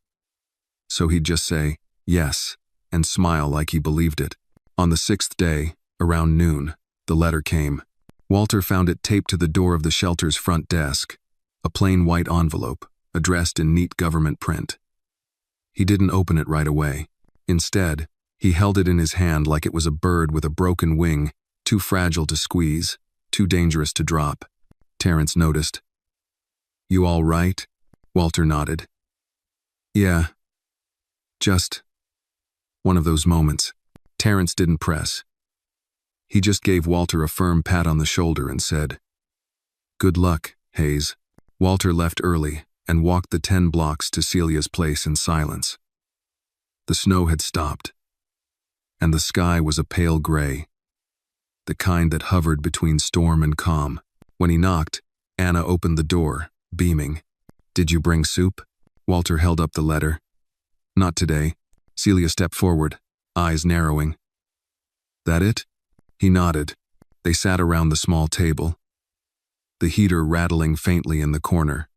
So he'd just say, yes, and smile like he believed it. On the 6th day, around noon, The letter came. Walter found it taped to the door of the shelter's front desk, a plain white envelope, addressed in neat government print. He didn't open it right away. Instead, he held it in his hand like it was a bird with a broken wing, too fragile to squeeze, too dangerous to drop. Terrence noticed. "You all right?" Walter nodded. "Yeah. Just..." One of those moments. Terrence didn't press. He just gave Walter a firm pat on the shoulder and said, "Good luck, Hayes." Walter left early and walked the 10 blocks to Celia's place in silence. The snow had stopped, and the sky was a pale gray, the kind that hovered between storm and calm. When he knocked, Anna opened the door, beaming. "Did you bring soup?" Walter held up the letter. "Not today." Celia stepped forward, eyes narrowing. "That it?" He nodded. They sat around the small table, the heater rattling faintly in the corner.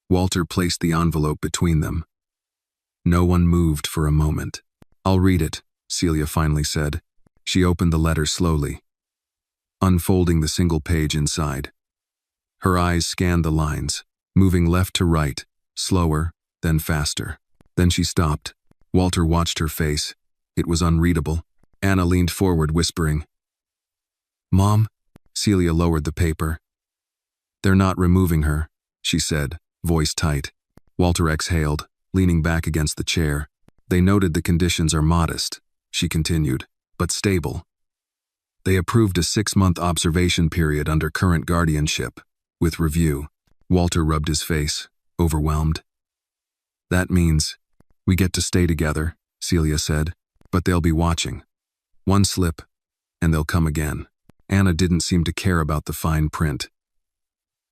Walter placed the envelope between them. No one moved for a moment. "I'll read it," Celia finally said. She opened the letter slowly, unfolding the single page inside. Her eyes scanned the lines, moving left to right, slower, then faster. Then she stopped. Walter watched her face. It was unreadable. Anna leaned forward, whispering, "Mom?" Celia lowered the paper. "They're not removing her," she said, voice tight. Walter exhaled, leaning back against the chair. "They noted the conditions are modest," she continued, "but stable. They approved a 6-month observation period under current guardianship, with review." Walter rubbed his face, overwhelmed. "That means we get to stay together," Celia said, "but they'll be watching. One slip, and they'll come again." Anna didn't seem to care about the fine print.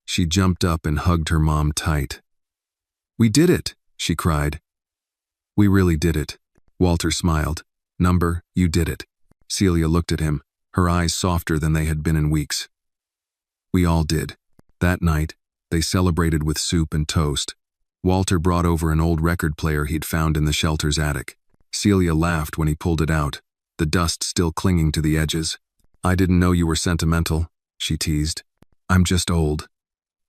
She jumped up and hugged her mom tight. "We did it!" she cried. "We really did it." Walter smiled. "Number, you did it." Celia looked at him, her eyes softer than they had been in weeks. "We all did." That night, they celebrated with soup and toast. Walter brought over an old record player he'd found in the shelter's attic. Celia laughed when he pulled it out, the dust still clinging to the edges. "I didn't know you were sentimental," she teased. "I'm just old,"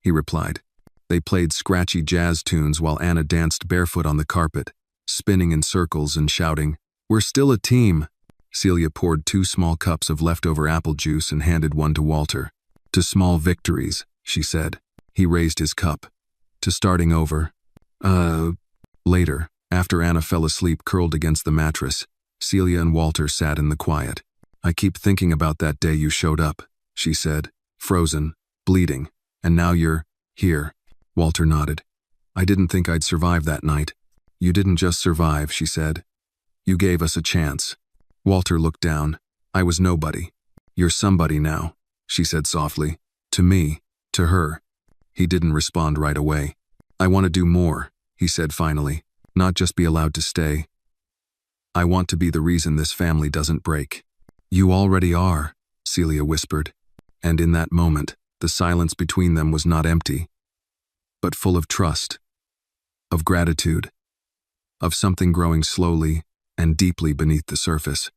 he replied. They played scratchy jazz tunes while Anna danced barefoot on the carpet, spinning in circles and shouting, "We're still a team." Celia poured 2 small cups of leftover apple juice and handed one to Walter. "To small victories," she said. He raised his cup. "To starting over." Later, after Anna fell asleep curled against the mattress, Celia and Walter sat in the quiet. "I keep thinking about that day you showed up," she said, frozen, bleeding, "and now you're here." Walter nodded. "I didn't think I'd survive that night." "You didn't just survive," she said. "You gave us a chance." Walter looked down. "I was nobody. You're somebody now," she said softly. "To me, to her." He didn't respond right away. "I want to do more," he said finally, "not just be allowed to stay. I want to be the reason this family doesn't break." "You already are," Celia whispered. And in that moment, the silence between them was not empty, but full of trust, of gratitude, of something growing slowly and deeply beneath the surface.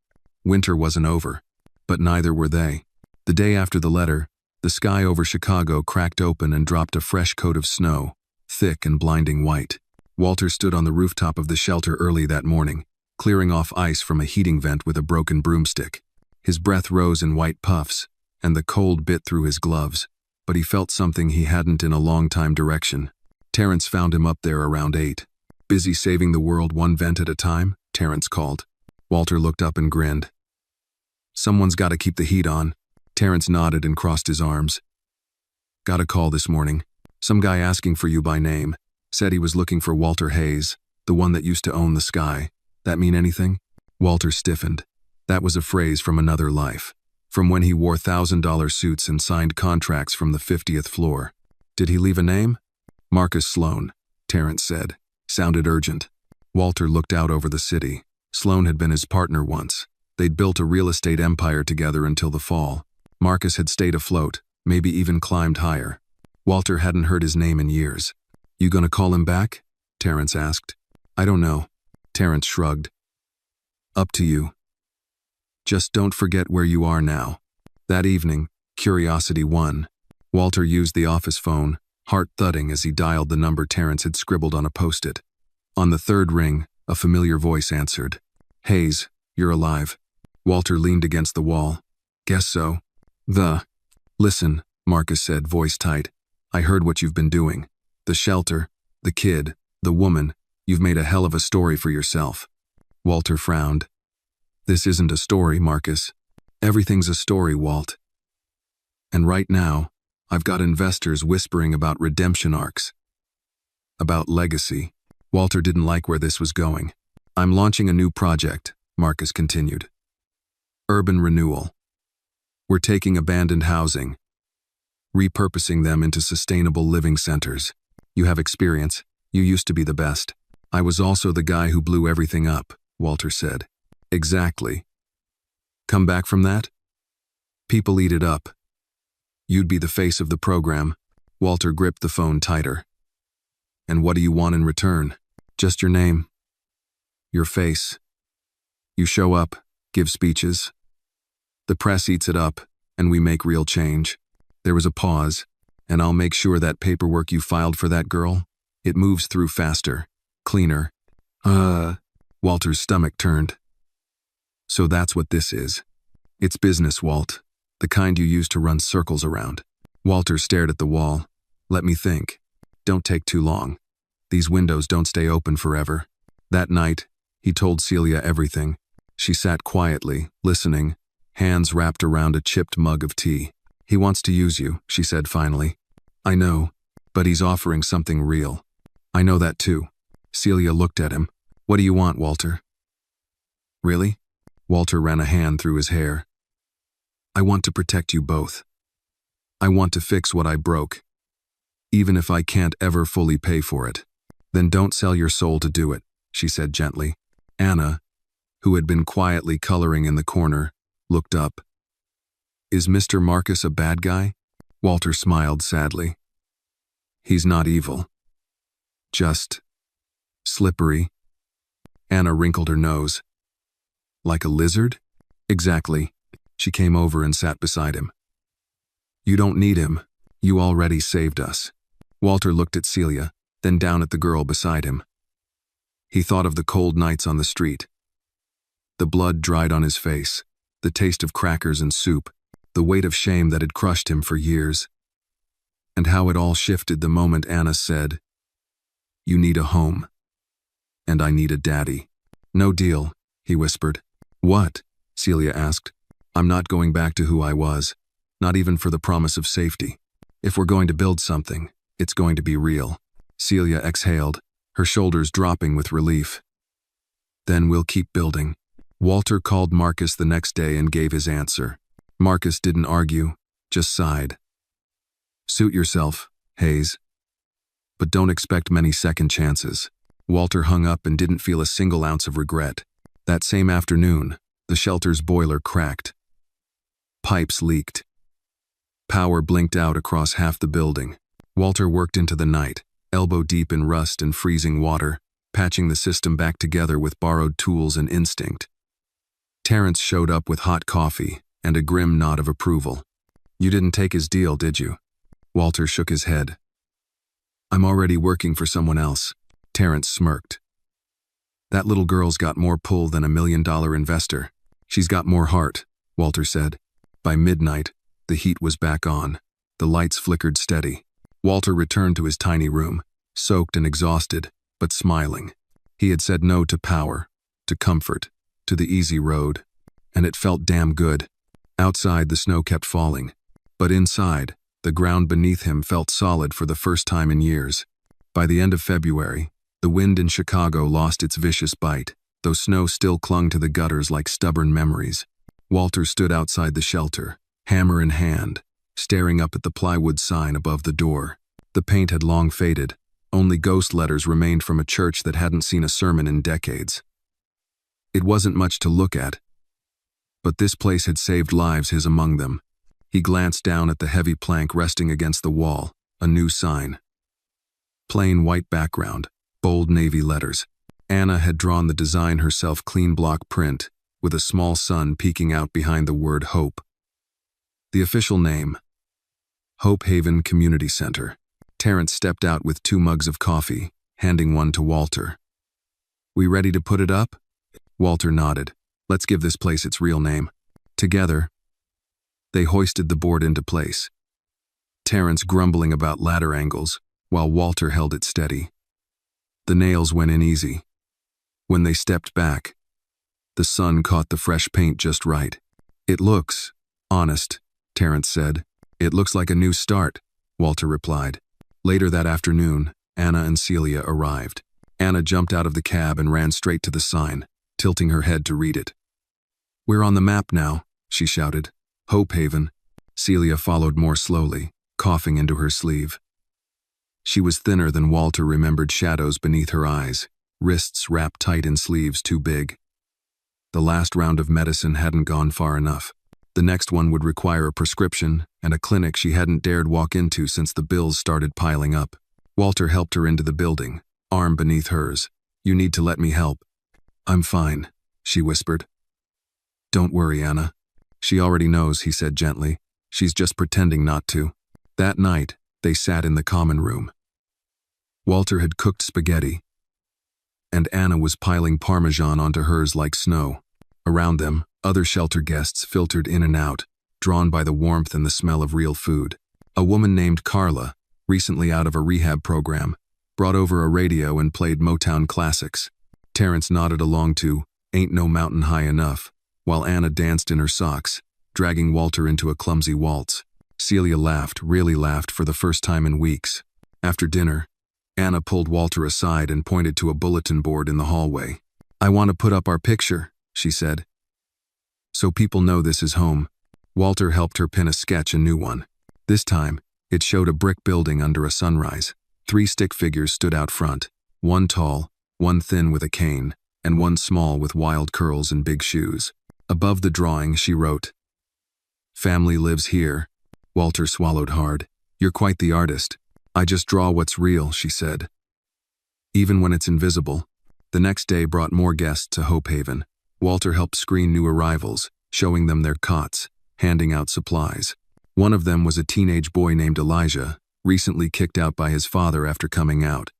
Winter wasn't over, but neither were they. The day after the letter, the sky over Chicago cracked open and dropped a fresh coat of snow, thick and blinding white. Walter stood on the rooftop of the shelter early that morning, clearing off ice from a heating vent with a broken broomstick. His breath rose in white puffs, and the cold bit through his gloves, but he felt something he hadn't in a long time. Direction. Terrence found him up there around 8. "Busy saving the world one vent at a time?" Terrence called. Walter looked up and grinned. "Someone's got to keep the heat on." Terrence nodded and crossed his arms. "Got a call this morning. Some guy asking for you by name. Said he was looking for Walter Hayes, the one that used to own the sky. That mean anything?" Walter stiffened. That was a phrase from another life, from when he wore $1,000 suits and signed contracts from the 50th floor. "Did he leave a name?" "Marcus Sloan," Terrence said. Sounded urgent. Walter looked out over the city. Sloan had been his partner once. They'd built a real estate empire together until the fall. Marcus had stayed afloat, maybe even climbed higher. Walter hadn't heard his name in years. "You gonna call him back?" Terrence asked. "I don't know." Terrence shrugged. "Up to you. Just don't forget where you are now." That evening, curiosity won. Walter used the office phone, heart thudding as he dialed the number Terrence had scribbled on a post-it. On the third ring, a familiar voice answered. "Hayes, you're alive." Walter leaned against the wall. "Guess so." Listen, Marcus said, voice tight. "I heard what you've been doing. The shelter, the kid, the woman. You've made a hell of a story for yourself." Walter frowned. "This isn't a story, Marcus. Everything's a story, Walt. And right now, I've got investors whispering about redemption arcs. About legacy." Walter didn't like where this was going. "I'm launching a new project," Marcus continued. "Urban renewal. We're taking abandoned housing, repurposing them into sustainable living centers. You have experience. You used to be the best." "I was also the guy who blew everything up," Walter said. "Exactly. Come back from that? People eat it up. You'd be the face of the program." Walter gripped the phone tighter. "And what do you want in return?" "Just your name. Your face. You show up, give speeches. The press eats it up, and we make real change." There was a pause. "And I'll make sure that paperwork you filed for that girl, it moves through faster, cleaner." Walter's stomach turned. "So that's what this is. It's business, Walt. The kind you use to run circles around." Walter stared at the wall. "Let me think. Don't take too long. These windows don't stay open forever." That night, he told Celia everything. She sat quietly, listening, hands wrapped around a chipped mug of tea. "He wants to use you," she said finally. "I know, but he's offering something real." "I know that too." Celia looked at him. "What do you want, Walter?" "Really?" Walter ran a hand through his hair. "I want to protect you both. I want to fix what I broke, even if I can't ever fully pay for it." "Then don't sell your soul to do it," she said gently. Anna, who had been quietly coloring in the corner, looked up. "Is Mr. Marcus a bad guy?" Walter smiled sadly. "He's not evil. Just slippery." Anna wrinkled her nose. "Like a lizard?" "Exactly." She came over and sat beside him. "You don't need him. You already saved us." Walter looked at Celia, then down at the girl beside him. He thought of the cold nights on the street. The blood dried on his face, the taste of crackers and soup, the weight of shame that had crushed him for years. And how it all shifted the moment Anna said, "You need a home. And I need a daddy." "No deal," he whispered. "What?" Celia asked. "I'm not going back to who I was, not even for the promise of safety. If we're going to build something, it's going to be real." Celia exhaled, her shoulders dropping with relief. "Then we'll keep building." Walter called Marcus the next day and gave his answer. Marcus didn't argue, just sighed. "Suit yourself, Hayes. But don't expect many second chances." Walter hung up and didn't feel a single ounce of regret. That same afternoon, the shelter's boiler cracked. Pipes leaked. Power blinked out across half the building. Walter worked into the night, elbow deep in rust and freezing water, patching the system back together with borrowed tools and instinct. Terrence showed up with hot coffee and a grim nod of approval. "You didn't take his deal, did you?" Walter shook his head. "I'm already working for someone else." Terrence smirked. "That little girl's got more pull than $1 million investor. She's got more heart," Walter said. By midnight, the heat was back on. The lights flickered steady. Walter returned to his tiny room, soaked and exhausted, but smiling. He had said no to power, to comfort, to the easy road, and it felt damn good. Outside, the snow kept falling, but inside, the ground beneath him felt solid for the first time in years. By the end of February, the wind in Chicago lost its vicious bite, though snow still clung to the gutters like stubborn memories. Walter stood outside the shelter, hammer in hand, staring up at the plywood sign above the door. The paint had long faded. Only ghost letters remained from a church that hadn't seen a sermon in decades. It wasn't much to look at, but this place had saved lives, his among them. He glanced down at the heavy plank resting against the wall, a new sign. Plain white background, bold navy letters. Anna had drawn the design herself, clean block print, with a small sun peeking out behind the word hope. The official name: Hope Haven Community Center. Terrence stepped out with 2 mugs of coffee, handing one to Walter. "We ready to put it up?" Walter nodded. "Let's give this place its real name." Together, they hoisted the board into place, Terrence grumbling about ladder angles, while Walter held it steady. The nails went in easy. When they stepped back, the sun caught the fresh paint just right. "It looks honest," Terrence said. "It looks like a new start," Walter replied. Later that afternoon, Anna and Celia arrived. Anna jumped out of the cab and ran straight to the sign, tilting her head to read it. "We're on the map now," she shouted. "Hope Haven." Celia followed more slowly, coughing into her sleeve. She was thinner than Walter remembered, shadows beneath her eyes, wrists wrapped tight in sleeves too big. The last round of medicine hadn't gone far enough. The next one would require a prescription and a clinic she hadn't dared walk into since the bills started piling up. Walter helped her into the building, arm beneath hers. "You need to let me help." "I'm fine," she whispered. "Don't worry, Anna. She already knows," he said gently. "She's just pretending not to." That night, they sat in the common room. Walter had cooked spaghetti, and Anna was piling Parmesan onto hers like snow. Around them, other shelter guests filtered in and out, drawn by the warmth and the smell of real food. A woman named Carla, recently out of a rehab program, brought over a radio and played Motown classics. Terrence nodded along to "Ain't No Mountain High Enough," while Anna danced in her socks, dragging Walter into a clumsy waltz. Celia laughed, really laughed, for the first time in weeks. After dinner, Anna pulled Walter aside and pointed to a bulletin board in the hallway. "I want to put up our picture," she said, "so people know this is home." Walter helped her pin a sketch, a new one. This time, it showed a brick building under a sunrise. 3 stick figures stood out front, one tall, one thin with a cane, and one small with wild curls and big shoes. Above the drawing, she wrote, "Family lives here." Walter swallowed hard. "You're quite the artist." "I just draw what's real," she said. Even when it's invisible. The next day brought more guests to Hope Haven. Walter helped screen new arrivals, showing them their cots, handing out supplies. One of them was a teenage boy named Elijah, recently kicked out by his father after coming out.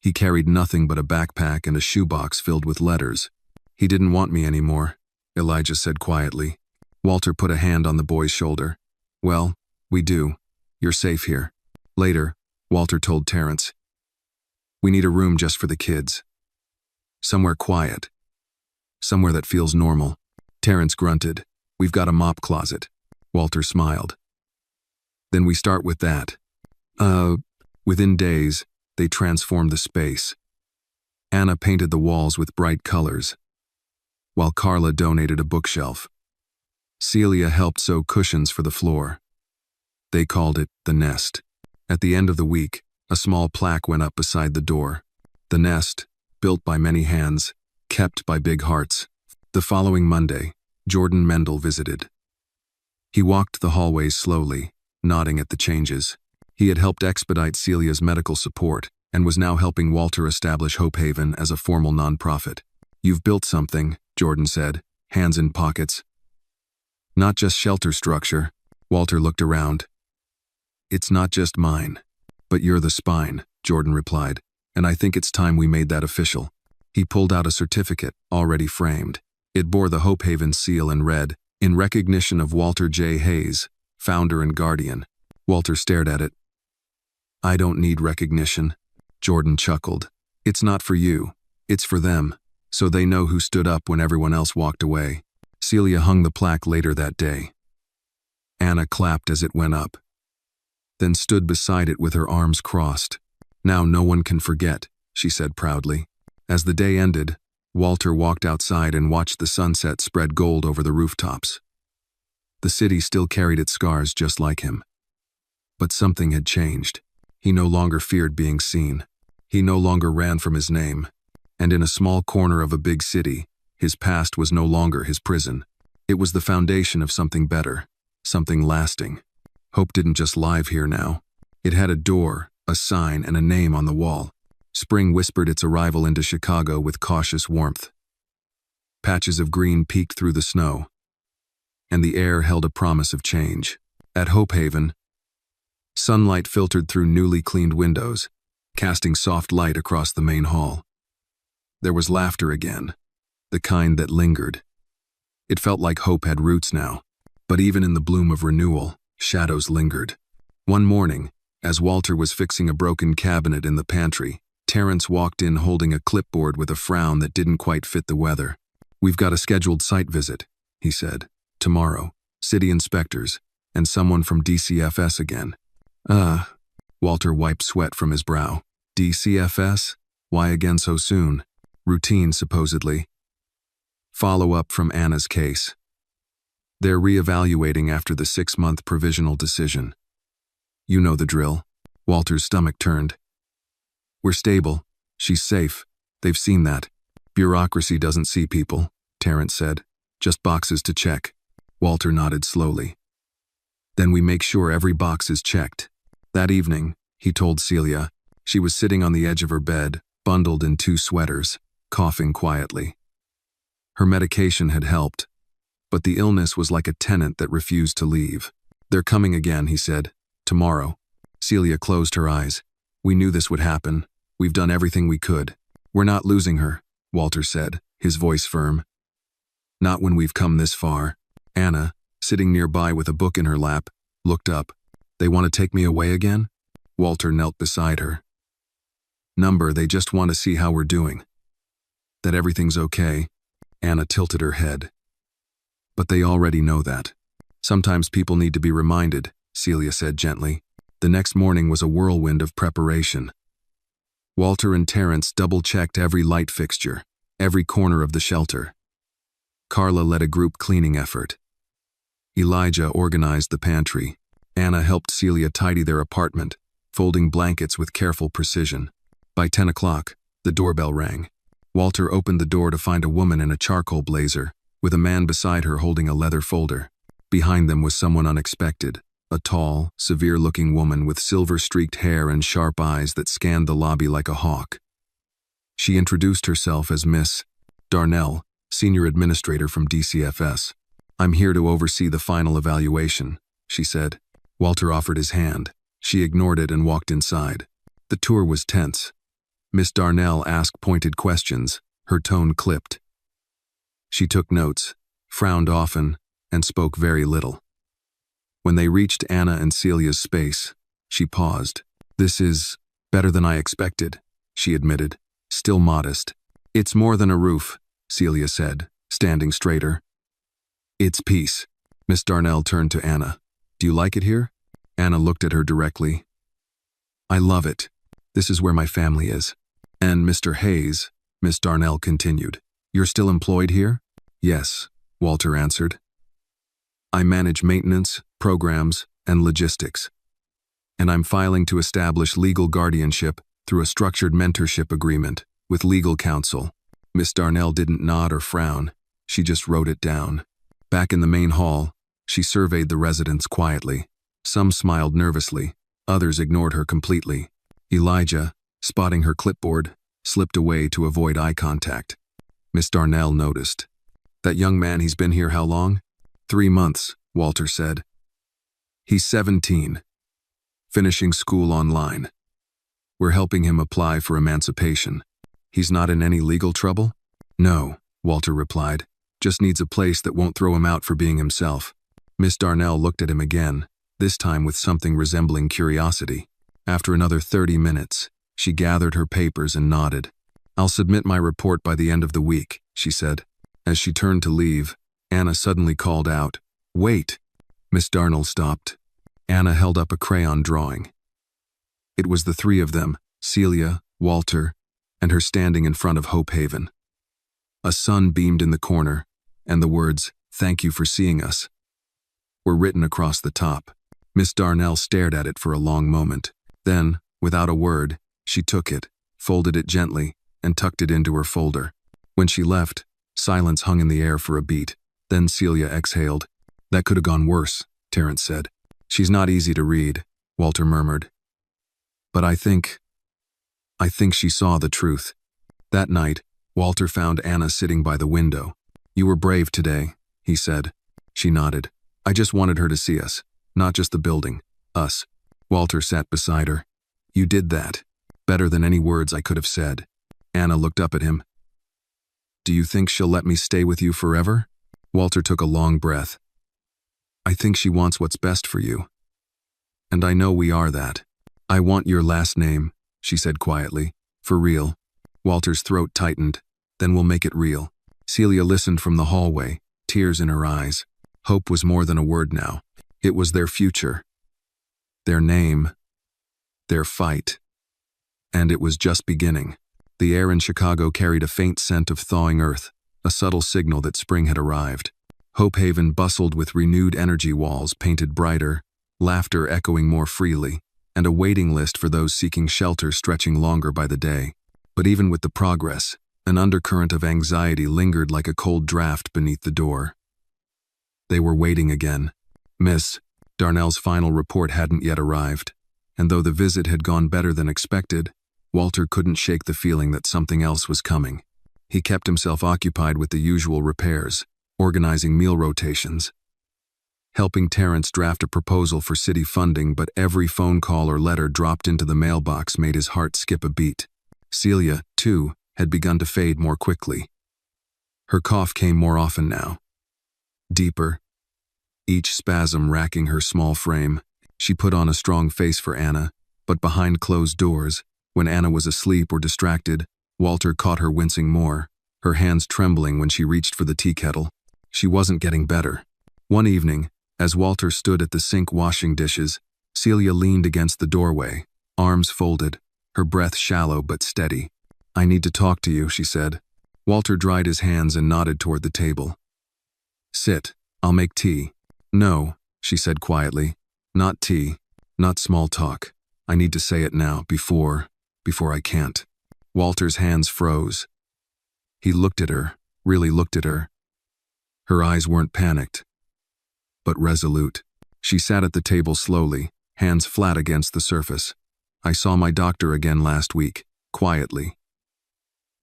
He carried nothing but a backpack and a shoebox filled with letters. "He didn't want me anymore," Elijah said quietly. Walter put a hand on the boy's shoulder. "Well, we do. You're safe here." Later, Walter told Terrence, "We need a room just for the kids. Somewhere quiet. Somewhere that feels normal." Terrence grunted. "We've got a mop closet." Walter smiled. "Then we start with that." Within days, they transformed the space. Anna painted the walls with bright colors, while Carla donated a bookshelf. Celia helped sew cushions for the floor. They called it the nest. At the end of the week, a small plaque went up beside the door. "The nest, built by many hands, kept by big hearts." The following Monday, Jordan Mendel visited. He walked the hallways slowly, nodding at the changes. He had helped expedite Celia's medical support and was now helping Walter establish Hope Haven as a formal nonprofit. "You've built something," Jordan said, hands in pockets. "Not just shelter structure." Walter looked around. "It's not just mine. But you're the spine," Jordan replied, "and I think it's time we made that official." He pulled out a certificate, already framed. It bore the Hope Haven seal and read, "In recognition of Walter J. Hayes, founder and guardian." Walter stared at it. "I don't need recognition," Jordan chuckled. "It's not for you. It's for them, so they know who stood up when everyone else walked away." Celia hung the plaque later that day. Anna clapped as it went up, then stood beside it with her arms crossed. "Now no one can forget," she said proudly. As the day ended, Walter walked outside and watched the sunset spread gold over the rooftops. The city still carried its scars just like him. But something had changed. He no longer feared being seen. He no longer ran from his name. And in a small corner of a big city, his past was no longer his prison. It was the foundation of something better, something lasting. Hope didn't just live here now. It had a door, a sign, and a name on the wall. Spring whispered its arrival into Chicago with cautious warmth. Patches of green peeked through the snow. and the air held a promise of change. At Hope Haven, sunlight filtered through newly cleaned windows, casting soft light across the main hall. There was laughter again, the kind that lingered. It felt like hope had roots now, but even in the bloom of renewal, shadows lingered. One morning, as Walter was fixing a broken cabinet in the pantry, Terrence walked in holding a clipboard with a frown that didn't quite fit the weather. "We've got a scheduled site visit," he said. "Tomorrow, city inspectors, and someone from DCFS again." Walter wiped sweat from his brow. "DCFS? Why again so soon?" "Routine, supposedly." Follow-up from Anna's case. "They're reevaluating after the 6-month provisional decision." "You know the drill." Walter's stomach turned. "We're stable. She's safe. They've seen that." "Bureaucracy doesn't see people," Terrence said. "Just boxes to check." Walter nodded slowly. "Then we make sure every box is checked." That evening, he told Celia, she was sitting on the edge of her bed, bundled in 2 sweaters, coughing quietly. Her medication had helped, but the illness was like a tenant that refused to leave. "They're coming again," he said. "Tomorrow." Celia closed her eyes. "We knew this would happen. We've done everything we could." "We're not losing her," Walter said, his voice firm. "Not when we've come this far." Anna, sitting nearby with a book in her lap, looked up. "They want to take me away again?" Walter knelt beside her. They just want to see how we're doing." "That everything's okay." Anna tilted her head. "But they already know that." "Sometimes people need to be reminded," Celia said gently. The next morning was a whirlwind of preparation. Walter and Terrence double-checked every light fixture, every corner of the shelter. Carla led a group cleaning effort. Elijah organized the pantry. Anna helped Celia tidy their apartment, folding blankets with careful precision. By 10 o'clock, the doorbell rang. Walter opened the door to find a woman in a charcoal blazer, with a man beside her holding a leather folder. Behind them was someone unexpected, a tall, severe-looking woman with silver-streaked hair and sharp eyes that scanned the lobby like a hawk. She introduced herself as Miss Darnell, senior administrator from DCFS. "I'm here to oversee the final evaluation," she said. Walter offered his hand. She ignored it and walked inside. The tour was tense. Miss Darnell asked pointed questions, her tone clipped. She took notes, frowned often, and spoke very little. When they reached Anna and Celia's space, she paused. "This is better than I expected," she admitted, still modest. "It's more than a roof," Celia said, standing straighter. "It's peace." Miss Darnell turned to Anna. "Do you like it here?" Anna looked at her directly. "I love it. This is where my family is." "And Mr. Hayes," Miss Darnell continued. "You're still employed here?" "Yes," Walter answered. "I manage maintenance, programs, and logistics. And I'm filing to establish legal guardianship through a structured mentorship agreement with legal counsel." Miss Darnell didn't nod or frown. She just wrote it down. Back in the main hall, she surveyed the residents quietly. Some smiled nervously, others ignored her completely. Elijah, spotting her clipboard, slipped away to avoid eye contact. Miss Darnell noticed. "That young man, he's been here how long?" 3 months, Walter said. "He's 17, finishing school online. We're helping him apply for emancipation." "He's not in any legal trouble?" "No," Walter replied. "Just needs a place that won't throw him out for being himself." Miss Darnell looked at him again, this time with something resembling curiosity. After another 30 minutes, she gathered her papers and nodded. "I'll submit my report by the end of the week," she said. As she turned to leave, Anna suddenly called out, "Wait!" Miss Darnell stopped. Anna held up a crayon drawing. It was the 3 of them, Celia, Walter, and her standing in front of Hope Haven. A sun beamed in the corner, and the words, "Thank you for seeing us," were written across the top. Miss Darnell stared at it for a long moment. Then, without a word, she took it, folded it gently, and tucked it into her folder. When she left, silence hung in the air for a beat. Then Celia exhaled. "That could have gone worse," Terrence said. "She's not easy to read," Walter murmured. "But I think she saw the truth." That night, Walter found Anna sitting by the window. "You were brave today," he said. She nodded. I just wanted her to see us, not just the building. Us. Walter sat beside her. You did that. Better than any words I could have said. Anna looked up at him. Do you think she'll let me stay with you forever? Walter took a long breath. I think she wants what's best for you. And I know we are that. I want your last name, she said quietly. For real. Walter's throat tightened. Then we'll make it real. Celia listened from the hallway, tears in her eyes. Hope was more than a word now. It was their future. Their name. Their fight. And it was just beginning. The air in Chicago carried a faint scent of thawing earth, a subtle signal that spring had arrived. Hope Haven bustled with renewed energy walls painted brighter, laughter echoing more freely, and a waiting list for those seeking shelter stretching longer by the day. But even with the progress, an undercurrent of anxiety lingered like a cold draft beneath the door. They were waiting again. Miss Darnell's final report hadn't yet arrived, and though the visit had gone better than expected, Walter couldn't shake the feeling that something else was coming. He kept himself occupied with the usual repairs, organizing meal rotations, helping Terrence draft a proposal for city funding, but every phone call or letter dropped into the mailbox made his heart skip a beat. Celia, too, had begun to fade more quickly. Her cough came more often now. Deeper, each spasm racking her small frame. She put on a strong face for Anna, but behind closed doors, when Anna was asleep or distracted, Walter caught her wincing more, her hands trembling when she reached for the tea kettle. She wasn't getting better. One evening, as Walter stood at the sink washing dishes, Celia leaned against the doorway, arms folded, her breath shallow but steady. I need to talk to you, she said. Walter dried his hands and nodded toward the table. Sit, I'll make tea. No, she said quietly. Not tea, not small talk. I need to say it now, before I can't. Walter's hands froze. He looked at her, really looked at her. Her eyes weren't panicked, but resolute. She sat at the table slowly, hands flat against the surface. I saw my doctor again last week, quietly.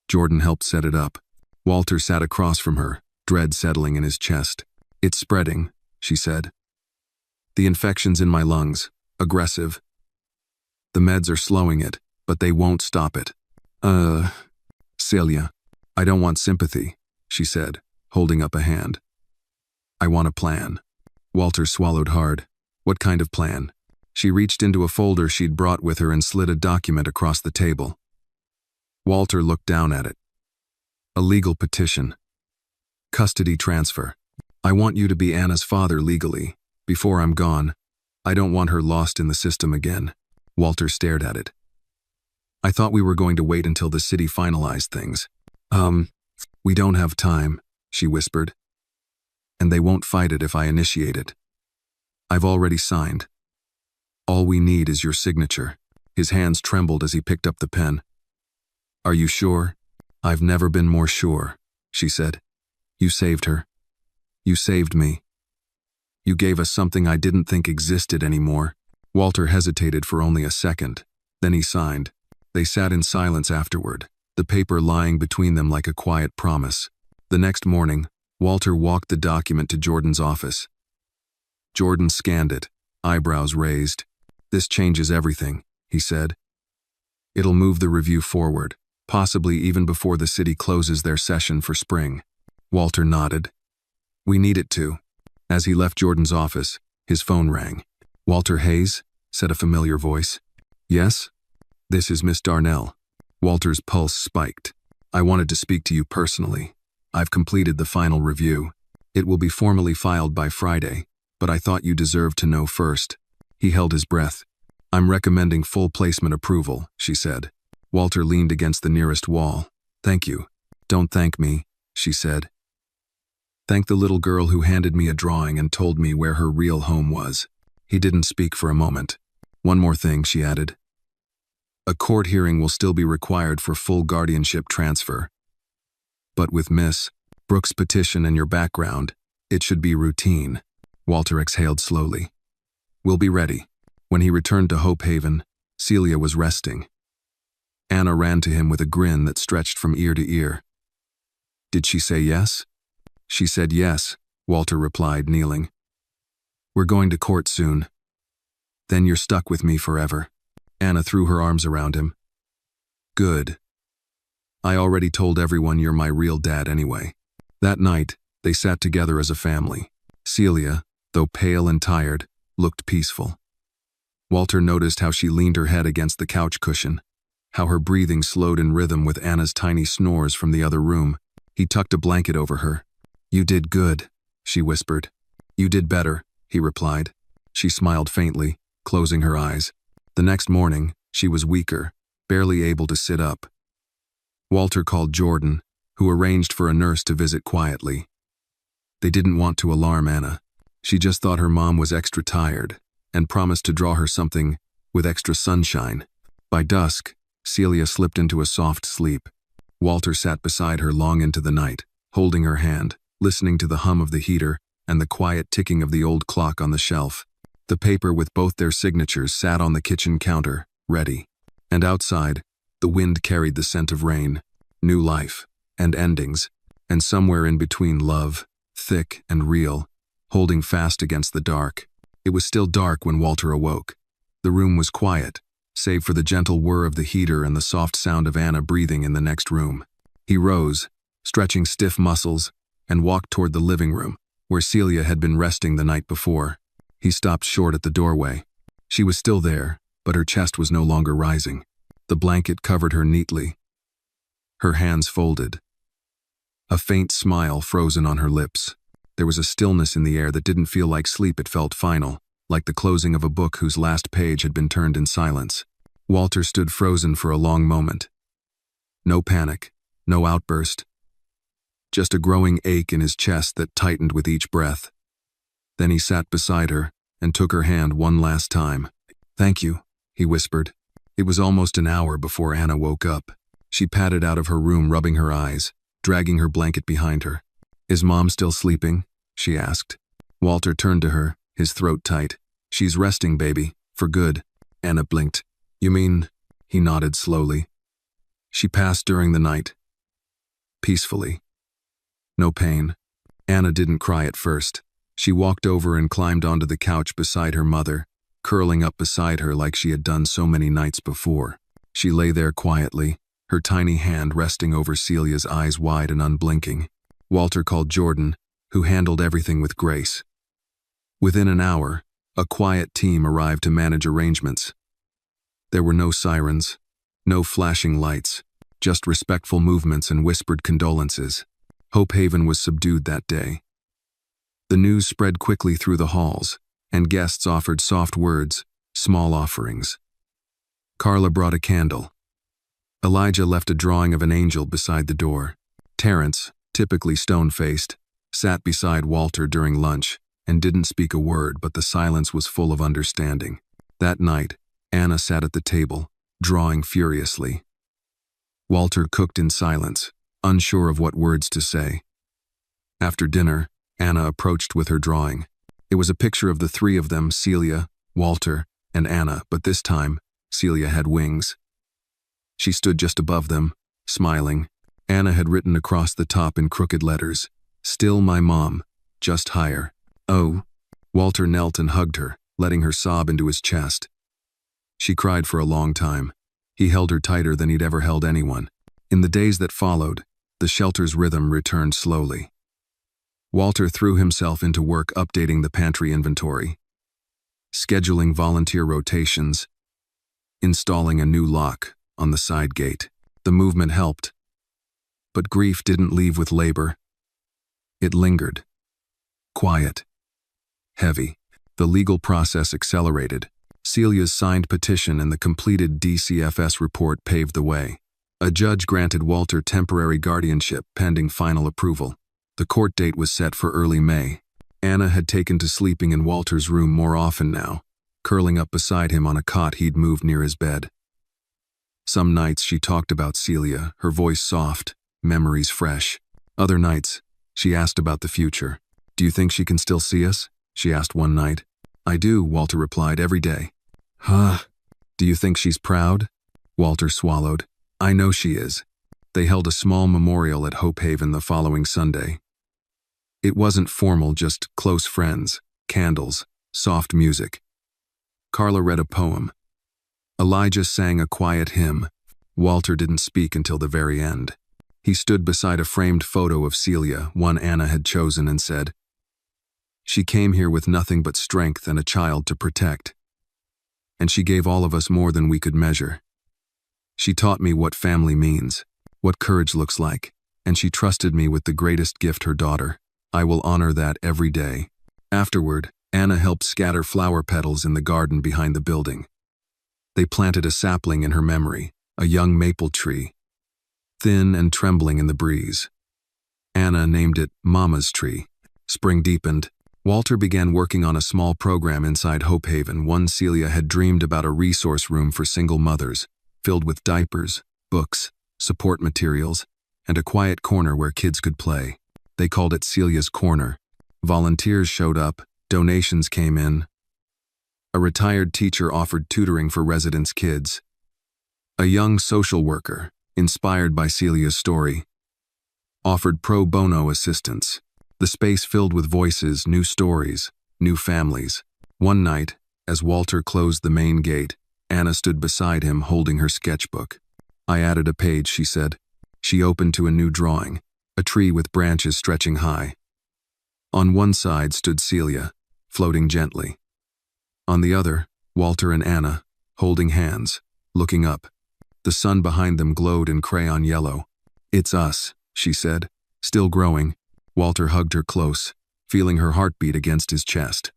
Jordan helped set it up. Walter sat across from her, dread settling in his chest. It's spreading, she said. The infection's in my lungs, aggressive. The meds are slowing it, but they won't stop it. Celia, I don't want sympathy, she said, holding up a hand. I want a plan. Walter swallowed hard. What kind of plan? She reached into a folder she'd brought with her and slid a document across the table. Walter looked down at it. A legal petition. Custody transfer. I want you to be Anna's father legally, before I'm gone. I don't want her lost in the system again. Walter stared at it. I thought we were going to wait until the city finalized things. We don't have time, she whispered. And they won't fight it if I initiate it. I've already signed. All we need is your signature. His hands trembled as he picked up the pen. Are you sure? I've never been more sure, she said. You saved her. You saved me. You gave us something I didn't think existed anymore. Walter hesitated for only a second. Then he signed. They sat in silence afterward, the paper lying between them like a quiet promise. The next morning, Walter walked the document to Jordan's office. Jordan scanned it, eyebrows raised. This changes everything, he said. It'll move the review forward, possibly even before the city closes their session for spring. Walter nodded. We need it to. As he left Jordan's office, his phone rang. Walter Hayes, said a familiar voice. Yes? This is Miss Darnell. Walter's pulse spiked. I wanted to speak to you personally. I've completed the final review. It will be formally filed by Friday, but I thought you deserved to know first. He held his breath. I'm recommending full placement approval, she said. Walter leaned against the nearest wall. Thank you. Don't thank me, she said. Thank the little girl who handed me a drawing and told me where her real home was. He didn't speak for a moment. One more thing, she added. A court hearing will still be required for full guardianship transfer. But with Miss Brooks' petition and your background, it should be routine. Walter exhaled slowly. We'll be ready. When he returned to Hope Haven, Celia was resting. Anna ran to him with a grin that stretched from ear to ear. Did she say yes? She said yes, Walter replied, kneeling. "We're going to court soon. Then you're stuck with me forever." Anna threw her arms around him. "Good. I already told everyone you're my real dad anyway." That night, they sat together as a family. Celia, though pale and tired, looked peaceful. Walter noticed how she leaned her head against the couch cushion, how her breathing slowed in rhythm with Anna's tiny snores from the other room. He tucked a blanket over her. "You did good," she whispered. "You did better," he replied. She smiled faintly, closing her eyes. The next morning, she was weaker, barely able to sit up. Walter called Jordan, who arranged for a nurse to visit quietly. They didn't want to alarm Anna. She just thought her mom was extra tired and promised to draw her something with extra sunshine. By dusk, Celia slipped into a soft sleep. Walter sat beside her long into the night, holding her hand, listening to the hum of the heater and the quiet ticking of the old clock on the shelf. The paper with both their signatures sat on the kitchen counter, ready. And outside, the wind carried the scent of rain, new life, and endings, and somewhere in between love, thick and real, holding fast against the dark. It was still dark when Walter awoke. The room was quiet, save for the gentle whir of the heater and the soft sound of Anna breathing in the next room. He rose, stretching stiff muscles, and walked toward the living room, where Celia had been resting the night before. He stopped short at the doorway. She was still there, but her chest was no longer rising. The blanket covered her neatly, her hands folded. A faint smile frozen on her lips. There was a stillness in the air that didn't feel like sleep, it felt final, like the closing of a book whose last page had been turned in silence. Walter stood frozen for a long moment. No panic, no outburst. Just a growing ache in his chest that tightened with each breath. Then he sat beside her and took her hand one last time. "Thank you," he whispered. It was almost an hour before Anna woke up. She padded out of her room, rubbing her eyes, dragging her blanket behind her. "Is Mom still sleeping?" she asked. Walter turned to her, his throat tight. "She's resting, baby, for good." Anna blinked. "You mean?" He nodded slowly. "She passed during the night. Peacefully. No pain." Anna didn't cry at first. She walked over and climbed onto the couch beside her mother, curling up beside her like she had done so many nights before. She lay there quietly, her tiny hand resting over Celia's, eyes wide and unblinking. Walter called Jordan, who handled everything with grace. Within an hour, a quiet team arrived to manage arrangements. There were no sirens, no flashing lights, just respectful movements and whispered condolences. Hope Haven was subdued that day. The news spread quickly through the halls, and guests offered soft words, small offerings. Carla brought a candle. Elijah left a drawing of an angel beside the door. Terrence, typically stone-faced, sat beside Walter during lunch and didn't speak a word, but the silence was full of understanding. That night, Anna sat at the table, drawing furiously. Walter cooked in silence, unsure of what words to say. After dinner, Anna approached with her drawing. It was a picture of the three of them, Celia, Walter, and Anna, but this time, Celia had wings. She stood just above them, smiling. Anna had written across the top in crooked letters, "Still my mom, just higher." "Oh." Walter knelt and hugged her, letting her sob into his chest. She cried for a long time. He held her tighter than he'd ever held anyone. In the days that followed, the shelter's rhythm returned slowly. Walter threw himself into work updating the pantry inventory, scheduling volunteer rotations, installing a new lock on the side gate. The movement helped, but grief didn't leave with labor. It lingered. Quiet. Heavy. The legal process accelerated. Celia's signed petition and the completed DCFS report paved the way. A judge granted Walter temporary guardianship pending final approval. The court date was set for early May. Anna had taken to sleeping in Walter's room more often now, curling up beside him on a cot he'd moved near his bed. Some nights she talked about Celia, her voice soft, memories fresh. Other nights, she asked about the future. "Do you think she can still see us?" she asked one night. "I do," Walter replied, "every day." "Huh. Do you think she's proud?" Walter swallowed. "I know she is." They held a small memorial at Hope Haven the following Sunday. It wasn't formal, just close friends, candles, soft music. Carla read a poem. Elijah sang a quiet hymn. Walter didn't speak until the very end. He stood beside a framed photo of Celia, one Anna had chosen, and said, "She came here with nothing but strength and a child to protect. And she gave all of us more than we could measure. She taught me what family means, what courage looks like, and she trusted me with the greatest gift, her daughter. I will honor that every day." Afterward, Anna helped scatter flower petals in the garden behind the building. They planted a sapling in her memory, a young maple tree, thin and trembling in the breeze. Anna named it Mama's Tree. Spring deepened. Walter began working on a small program inside Hope Haven, one Celia had dreamed about, a resource room for single mothers, filled with diapers, books, support materials, and a quiet corner where kids could play. They called it Celia's Corner. Volunteers showed up, donations came in. A retired teacher offered tutoring for residents' kids. A young social worker, inspired by Celia's story, offered pro bono assistance. The space filled with voices, new stories, new families. One night, as Walter closed the main gate, Anna stood beside him holding her sketchbook. "I added a page," she said. She opened to a new drawing, a tree with branches stretching high. On one side stood Celia, floating gently. On the other, Walter and Anna, holding hands, looking up. The sun behind them glowed in crayon yellow. "It's us," she said, still growing. Walter hugged her close, feeling her heartbeat against his chest.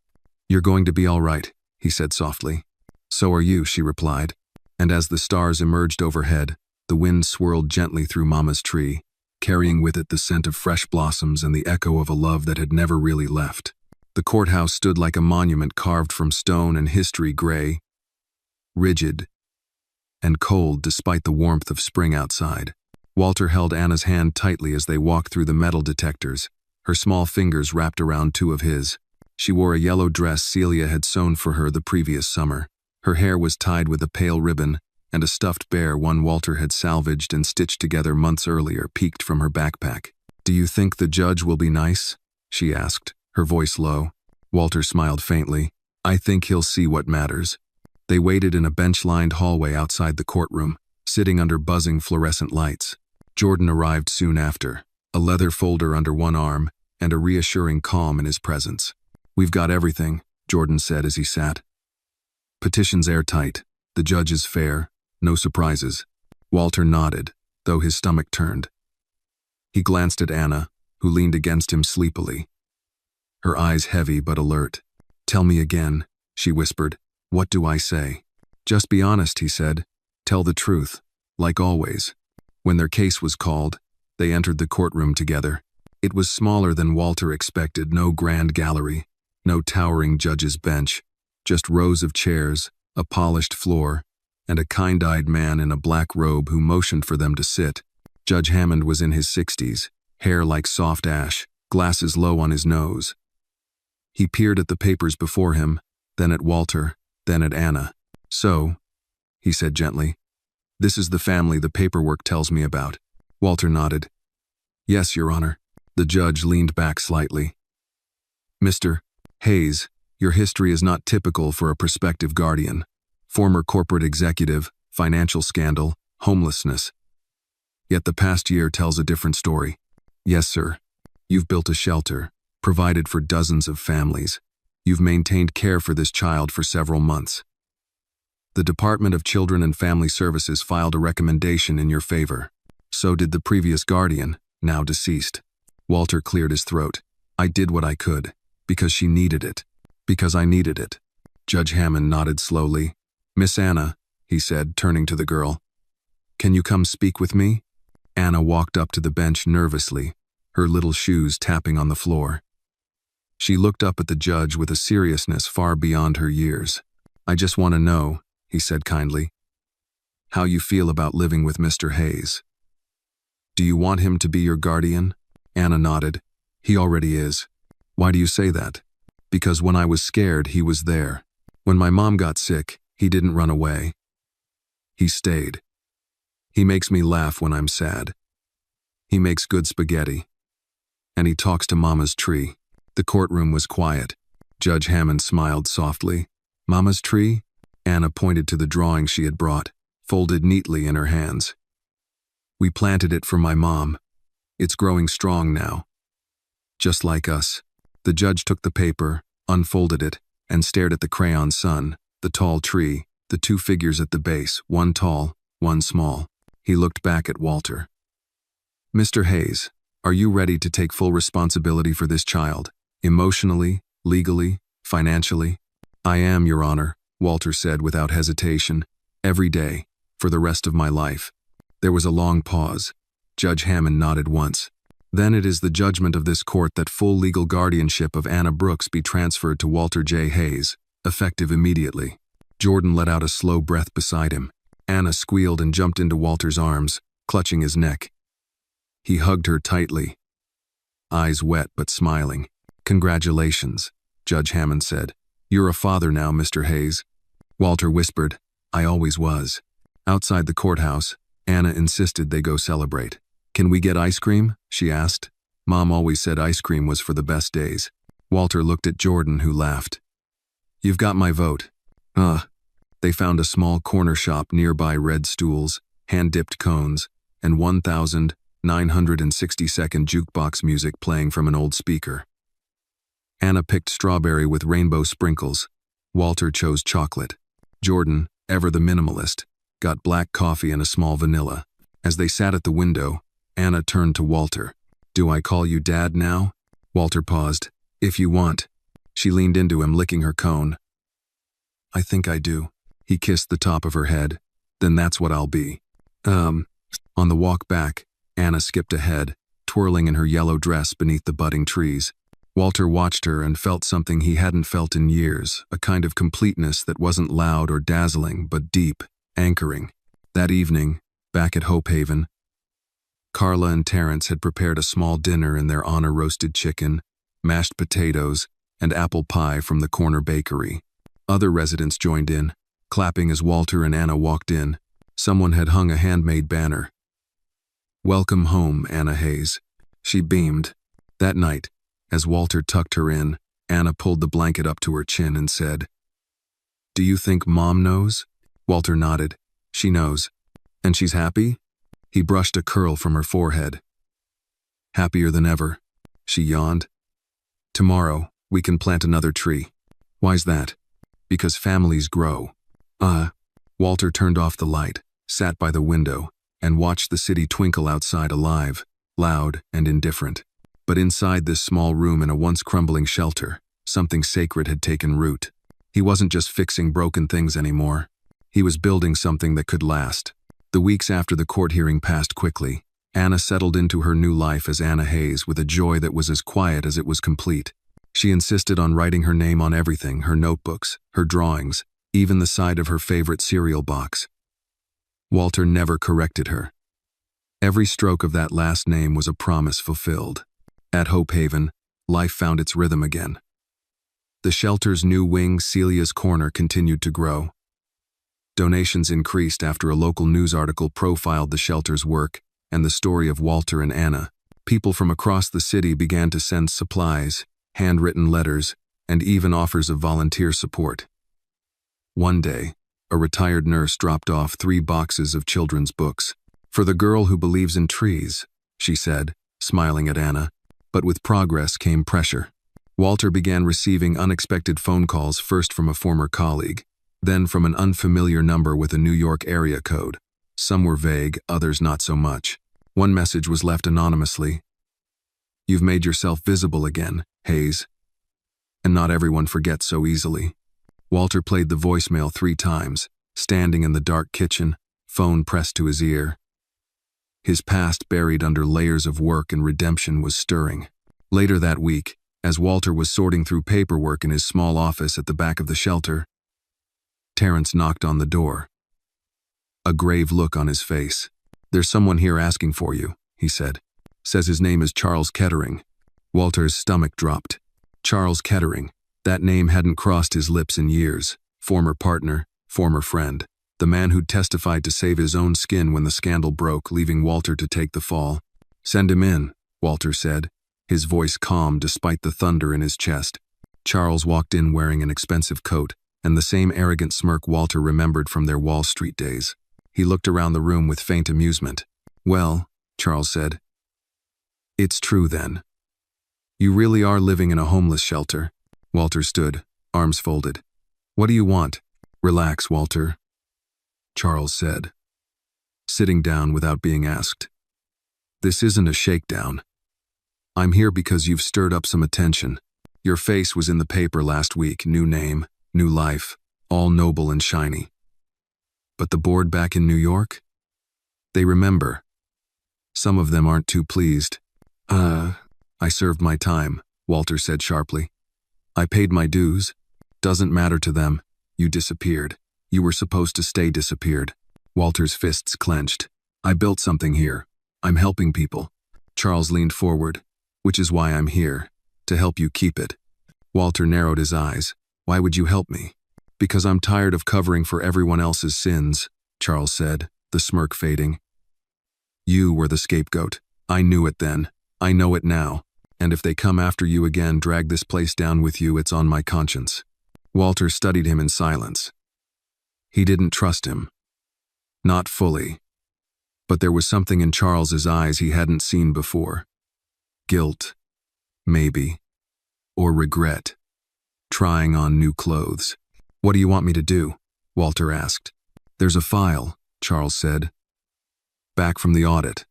"You're going to be all right," he said softly. "So are you," she replied. And as the stars emerged overhead, the wind swirled gently through Mama's tree, carrying with it the scent of fresh blossoms and the echo of a love that had never really left. The courthouse stood like a monument carved from stone and history, gray, rigid, and cold despite the warmth of spring outside. Walter held Anna's hand tightly as they walked through the metal detectors, her small fingers wrapped around two of his. She wore a yellow dress Celia had sewn for her the previous summer. Her hair was tied with a pale ribbon, and a stuffed bear, one Walter had salvaged and stitched together months earlier, peeked from her backpack. "Do you think the judge will be nice?" she asked, her voice low. Walter smiled faintly. "I think he'll see what matters." They waited in a bench-lined hallway outside the courtroom, sitting under buzzing fluorescent lights. Jordan arrived soon after, a leather folder under one arm and a reassuring calm in his presence. "We've got everything," Jordan said as he sat. "Petition's airtight. The judge is fair. No surprises." Walter nodded, though his stomach turned. He glanced at Anna, who leaned against him sleepily, her eyes heavy but alert. "Tell me again," she whispered. "What do I say?" "Just be honest," he said. "Tell the truth, like always." When their case was called, they entered the courtroom together. It was smaller than Walter expected, no grand gallery, no towering judge's bench, just rows of chairs, a polished floor, and a kind-eyed man in a black robe who motioned for them to sit. Judge Hammond was in his 60s, hair like soft ash, glasses low on his nose. He peered at the papers before him, then at Walter, then at Anna. "So," he said gently, "this is the family the paperwork tells me about." Walter nodded. "Yes, Your Honor." The judge leaned back slightly. "Mr. Hayes, your history is not typical for a prospective guardian. Former corporate executive, financial scandal, homelessness. Yet the past year tells a different story." "Yes, sir. You've built a shelter, provided for dozens of families. You've maintained care for this child for several months. The Department of Children and Family Services filed a recommendation in your favor. So did the previous guardian, now deceased." Walter cleared his throat. "I did what I could, because she needed it. Because I needed it." Judge Hammond nodded slowly. "Miss Anna," he said, turning to the girl, "can you come speak with me?" Anna walked up to the bench nervously, her little shoes tapping on the floor. She looked up at the judge with a seriousness far beyond her years. "I just want to know," he said kindly, "how you feel about living with Mr. Hayes. Do you want him to be your guardian?" Anna nodded. "He already is." "Why do you say that?" "Because when I was scared, he was there. When my mom got sick, he didn't run away. He stayed. He makes me laugh when I'm sad. He makes good spaghetti. And he talks to Mama's tree. The courtroom was quiet. Judge Hammond smiled softly. Mama's tree? Anna pointed to the drawing she had brought, folded neatly in her hands. We planted it for my mom. It's growing strong now. Just like us. The judge took the paper, unfolded it, and stared at the crayon sun, the tall tree, the two figures at the base, one tall, one small. He looked back at Walter. Mr. Hayes, are you ready to take full responsibility for this child? Emotionally, legally, financially? I am, Your Honor, Walter said without hesitation. Every day, for the rest of my life. There was a long pause. Judge Hammond nodded once. Then it is the judgment of this court that full legal guardianship of Anna Brooks be transferred to Walter J. Hayes, effective immediately. Jordan let out a slow breath beside him. Anna squealed and jumped into Walter's arms, clutching his neck. He hugged her tightly, eyes wet but smiling. Congratulations, Judge Hammond said. You're a father now, Mr. Hayes. Walter whispered, I always was. Outside the courthouse, Anna insisted they go celebrate. Can we get ice cream? She asked. Mom always said ice cream was for the best days. Walter looked at Jordan, who laughed. You've got my vote. They found a small corner shop nearby, red stools, hand-dipped cones, and 1,960-second jukebox music playing from an old speaker. Anna picked strawberry with rainbow sprinkles. Walter chose chocolate. Jordan, ever the minimalist, got black coffee and a small vanilla. As they sat at the window, Anna turned to Walter. Do I call you Dad now? Walter paused. If you want. She leaned into him, licking her cone. I think I do. He kissed the top of her head. Then that's what I'll be. On the walk back, Anna skipped ahead, twirling in her yellow dress beneath the budding trees. Walter watched her and felt something he hadn't felt in years, a kind of completeness that wasn't loud or dazzling, but deep, anchoring. That evening, back at Hope Haven, Carla and Terrence had prepared a small dinner in their honor: roasted chicken, mashed potatoes, and apple pie from the corner bakery. Other residents joined in, clapping as Walter and Anna walked in. Someone had hung a handmade banner. Welcome home, Anna Hayes. She beamed. That night, as Walter tucked her in, Anna pulled the blanket up to her chin and said, Do you think Mom knows? Walter nodded. She knows. And she's happy? He brushed a curl from her forehead. Happier than ever. She yawned. Tomorrow, we can plant another tree. Why's that? Because families grow. Walter turned off the light, sat by the window, and watched the city twinkle outside, alive, loud, and indifferent. But inside this small room in a once crumbling shelter, something sacred had taken root. He wasn't just fixing broken things anymore. He was building something that could last. The weeks after the court hearing passed quickly. Anna settled into her new life as Anna Hayes with a joy that was as quiet as it was complete. She insisted on writing her name on everything: her notebooks, her drawings, even the side of her favorite cereal box. Walter never corrected her. Every stroke of that last name was a promise fulfilled. At Hope Haven, life found its rhythm again. The shelter's new wing, Celia's Corner, continued to grow. Donations increased after a local news article profiled the shelter's work and the story of Walter and Anna. People from across the city began to send supplies, handwritten letters, and even offers of volunteer support. One day, a retired nurse dropped off 3 boxes of children's books. For the girl who believes in trees, she said, smiling at Anna. But with progress came pressure. Walter began receiving unexpected phone calls, first from a former colleague, then from an unfamiliar number with a New York area code. Some were vague, others not so much. One message was left anonymously. You've made yourself visible again, Hayes. And not everyone forgets so easily. Walter played the voicemail 3 times, standing in the dark kitchen, phone pressed to his ear. His past, buried under layers of work and redemption, was stirring. Later that week, as Walter was sorting through paperwork in his small office at the back of the shelter, Terrence knocked on the door. A grave look on his face. There's someone here asking for you, he said. Says his name is Charles Kettering. Walter's stomach dropped. Charles Kettering. That name hadn't crossed his lips in years. Former partner, former friend. The man who'd testified to save his own skin when the scandal broke, leaving Walter to take the fall. Send him in, Walter said. his voice calm despite the thunder in his chest. Charles walked in wearing an expensive coat and the same arrogant smirk Walter remembered from their Wall Street days. He looked around the room with faint amusement. "Well," Charles said, "it's true then. You really are living in a homeless shelter." Walter stood, arms folded. "What do you want?" "Relax, Walter," Charles said, sitting down without being asked. "This isn't a shakedown. I'm here because you've stirred up some attention. Your face was in the paper last week, new name, new life, all noble and shiny. But the board back in New York? They remember. Some of them aren't too pleased." I served my time," Walter said sharply. "I paid my dues. Doesn't matter to them. You disappeared. You were supposed to stay disappeared." Walter's fists clenched. "I built something here. I'm helping people." Charles leaned forward. "Which is why I'm here, to help you keep it." Walter narrowed his eyes. "Why would you help me?" "Because I'm tired of covering for everyone else's sins," Charles said, the smirk fading. "You were the scapegoat. I knew it then. I know it now. And if they come after you again, drag this place down with you, it's on my conscience." Walter studied him in silence. He didn't trust him. Not fully. But there was something in Charles's eyes he hadn't seen before. Guilt. Maybe. Or regret. Trying on new clothes. "What do you want me to do?" Walter asked. "There's a file," Charles said. "Back from the audit.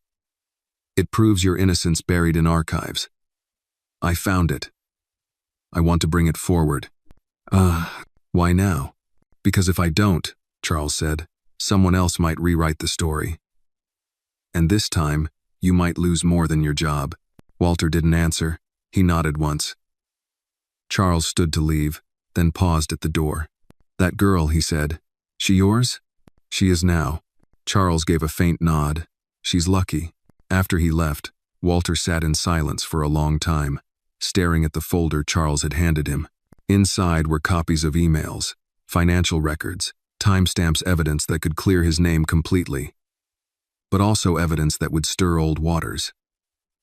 It proves your innocence buried in archives. I found it. I want to bring it forward." Why now?" "Because if I don't," Charles said, "someone else might rewrite the story. And this time, you might lose more than your job." Walter didn't answer. He nodded once. Charles stood to leave, then paused at the door. "That girl," he said. "She yours?" "She is now." Charles gave a faint nod. "She's lucky." After he left, Walter sat in silence for a long time, staring at the folder Charles had handed him. Inside were copies of emails, financial records, timestamps, evidence that could clear his name completely, but also evidence that would stir old waters.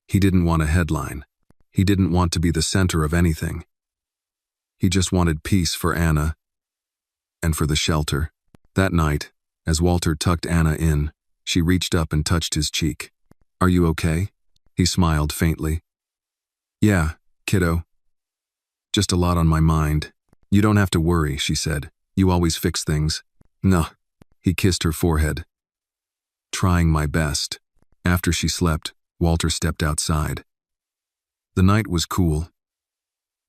He didn't want a headline. He didn't want to be the center of anything. He just wanted peace for Anna and for the shelter. That night, as Walter tucked Anna in, she reached up and touched his cheek. "Are you okay?" He smiled faintly. "Yeah, kiddo. Just a lot on my mind." "You don't have to worry," she said. "You always fix things." "No." He kissed her forehead. "Trying my best." After she slept, Walter stepped outside. The night was cool,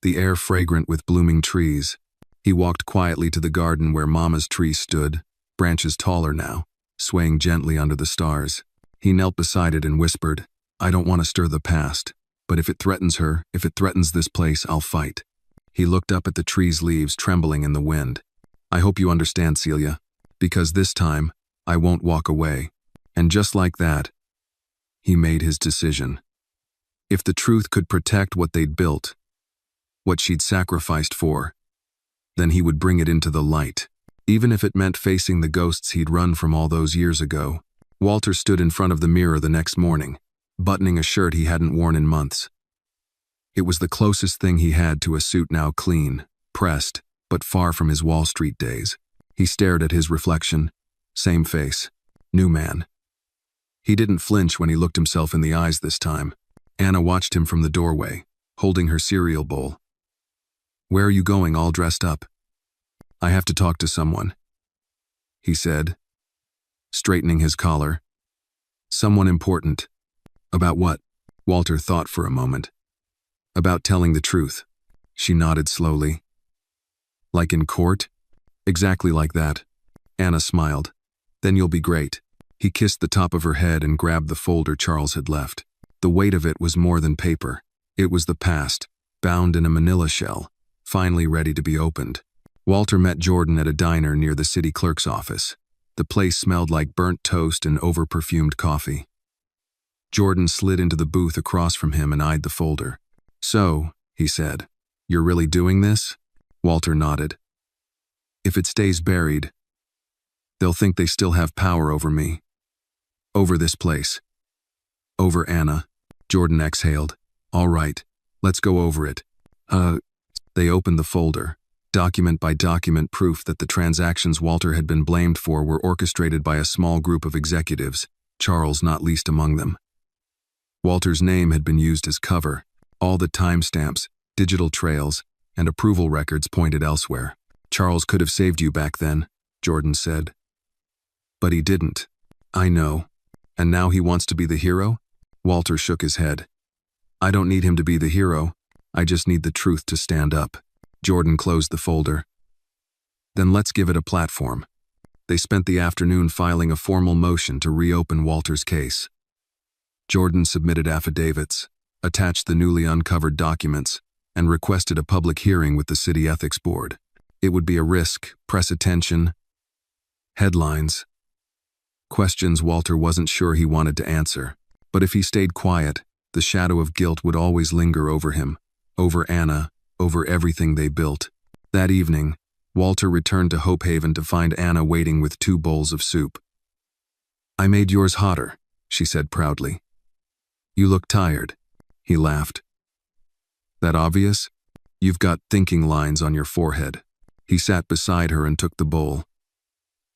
the air fragrant with blooming trees. He walked quietly to the garden where Mama's tree stood, branches taller now, swaying gently under the stars. He knelt beside it and whispered, "I don't want to stir the past, but if it threatens her, if it threatens this place, I'll fight." He looked up at the tree's leaves trembling in the wind. "I hope you understand, Celia, because this time, I won't walk away." And just like that, he made his decision. If the truth could protect what they'd built, what she'd sacrificed for, then he would bring it into the light, even if it meant facing the ghosts he'd run from all those years ago. Walter stood in front of the mirror the next morning, buttoning a shirt he hadn't worn in months. It was the closest thing he had to a suit now clean, pressed, but far from his Wall Street days. He stared at his reflection. Same face. New man. He didn't flinch when he looked himself in the eyes this time. Anna watched him from the doorway, holding her cereal bowl. "Where are you going all dressed up?" "I have to talk to someone," he said, straightening his collar. "Someone important." "About what?" Walter thought for a moment. "About telling the truth." She nodded slowly. "Like in court?" "Exactly like that." Anna smiled. "Then you'll be great." He kissed the top of her head and grabbed the folder Charles had left. The weight of it was more than paper. It was the past, bound in a manila shell, finally ready to be opened. Walter met Jordan at a diner near the city clerk's office. The place smelled like burnt toast and over-perfumed coffee. Jordan slid into the booth across from him and eyed the folder. "So," he said, "you're really doing this?" Walter nodded. "If it stays buried, they'll think they still have power over me. Over this place. Over Anna." Jordan exhaled. All right, let's go over it. They opened the folder, document by document proof that the transactions Walter had been blamed for were orchestrated by a small group of executives, Charles not least among them. Walter's name had been used as cover. All the timestamps, digital trails, and approval records pointed elsewhere. Charles could have saved you back then, Jordan said. But he didn't. I know. And now he wants to be the hero? Walter shook his head. I don't need him to be the hero. I just need the truth to stand up. Jordan closed the folder. Then let's give it a platform. They spent the afternoon filing a formal motion to reopen Walter's case. Jordan submitted affidavits, attached the newly uncovered documents, and requested a public hearing with the city ethics board. It would be a risk, press attention, headlines, questions Walter wasn't sure he wanted to answer. But if he stayed quiet, the shadow of guilt would always linger over him, over Anna, over everything they built. That evening, Walter returned to Hope Haven to find Anna waiting with 2 bowls of soup. I made yours hotter, she said proudly. You look tired, he laughed. That obvious? You've got thinking lines on your forehead. He sat beside her and took the bowl.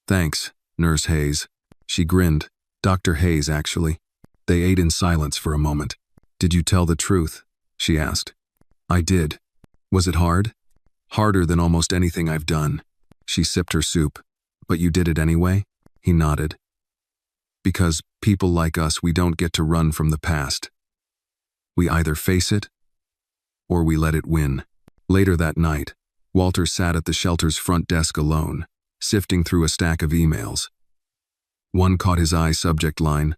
Thanks, Nurse Hayes. She grinned. Dr. Hayes, actually. They ate in silence for a moment. Did you tell the truth? She asked. I did. Was it hard? Harder than almost anything I've done. She sipped her soup. But you did it anyway? He nodded. Because people like us, we don't get to run from the past. We either face it, or we let it win. Later that night, Walter sat at the shelter's front desk alone, sifting through a stack of emails. One caught his eye. Subject line,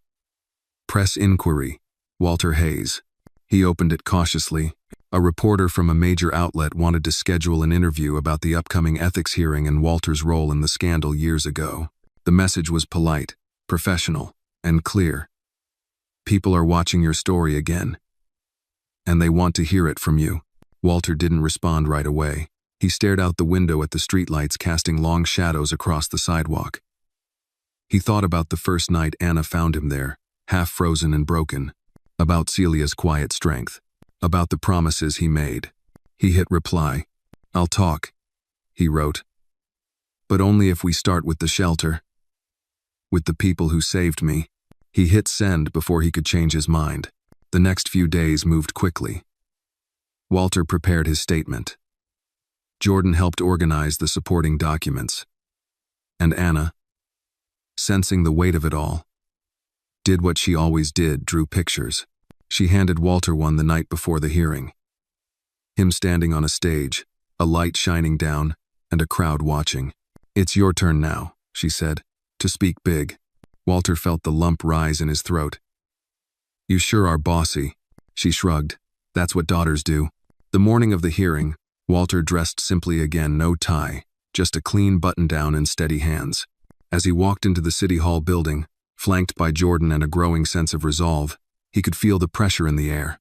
Press Inquiry, Walter Hayes. He opened it cautiously. A reporter from a major outlet wanted to schedule an interview about the upcoming ethics hearing and Walter's role in the scandal years ago. The message was polite, professional, and clear. People are watching your story again, and they want to hear it from you. Walter didn't respond right away. He stared out the window at the streetlights casting long shadows across the sidewalk. He thought about the first night Anna found him there, half frozen and broken, about Celia's quiet strength, about the promises he made. He hit reply. I'll talk, he wrote. But only if we start with the shelter. With the people who saved me. He hit send before he could change his mind. The next few days moved quickly. Walter prepared his statement. Jordan helped organize the supporting documents. And Anna, sensing the weight of it all, did what she always did, drew pictures. She handed Walter one the night before the hearing. Him standing on a stage, a light shining down, and a crowd watching. It's your turn now, she said, to speak big. Walter felt the lump rise in his throat. You sure are bossy, she shrugged. That's what daughters do. The morning of the hearing, Walter dressed simply again, no tie, just a clean button-down and steady hands. As he walked into the City Hall building, flanked by Jordan and a growing sense of resolve, he could feel the pressure in the air.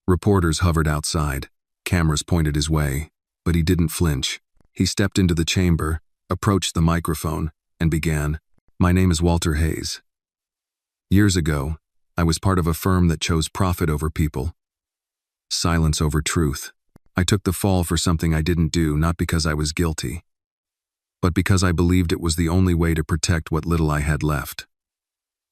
Reporters hovered outside, cameras pointed his way, but he didn't flinch. He stepped into the chamber, approached the microphone, and began, My name is Walter Hayes. Years ago, I was part of a firm that chose profit over people, silence over truth. I took the fall for something I didn't do, not because I was guilty, but because I believed it was the only way to protect what little I had left.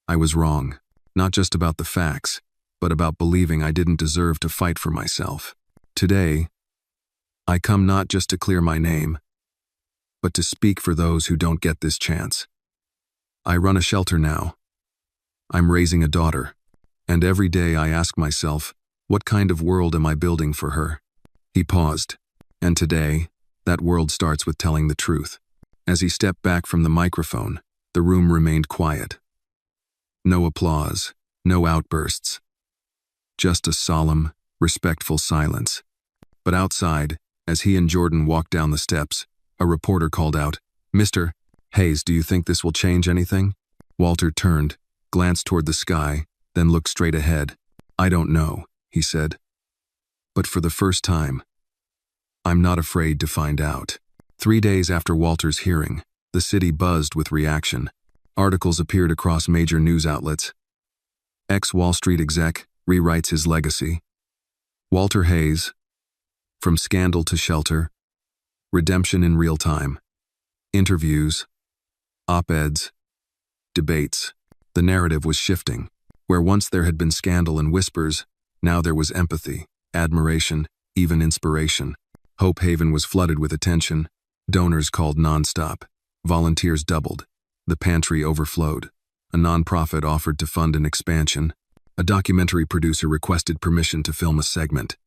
I was wrong, not just about the facts, but about believing I didn't deserve to fight for myself. Today, I come not just to clear my name, but to speak for those who don't get this chance. I run a shelter now. I'm raising a daughter, and every day I ask myself, what kind of world am I building for her? He paused, and today, that world starts with telling the truth. As he stepped back from the microphone, the room remained quiet. No applause, no outbursts. Just a solemn, respectful silence. But outside, as he and Jordan walked down the steps, a reporter called out, Mr. Hayes, do you think this will change anything? Walter turned, glanced toward the sky, then looked straight ahead. I don't know, he said. But for the first time, I'm not afraid to find out. 3 days after Walter's hearing, the city buzzed with reaction. Articles appeared across major news outlets. Ex-Wall Street exec rewrites his legacy. Walter Hayes, From Scandal to Shelter, Redemption in Real Time, Interviews, Op-eds, Debates. The narrative was shifting. Where once there had been scandal and whispers, now there was empathy, admiration, even inspiration. Hope Haven was flooded with attention. Donors called nonstop. Volunteers doubled. The pantry overflowed. A nonprofit offered to fund an expansion. A documentary producer requested permission to film a segment.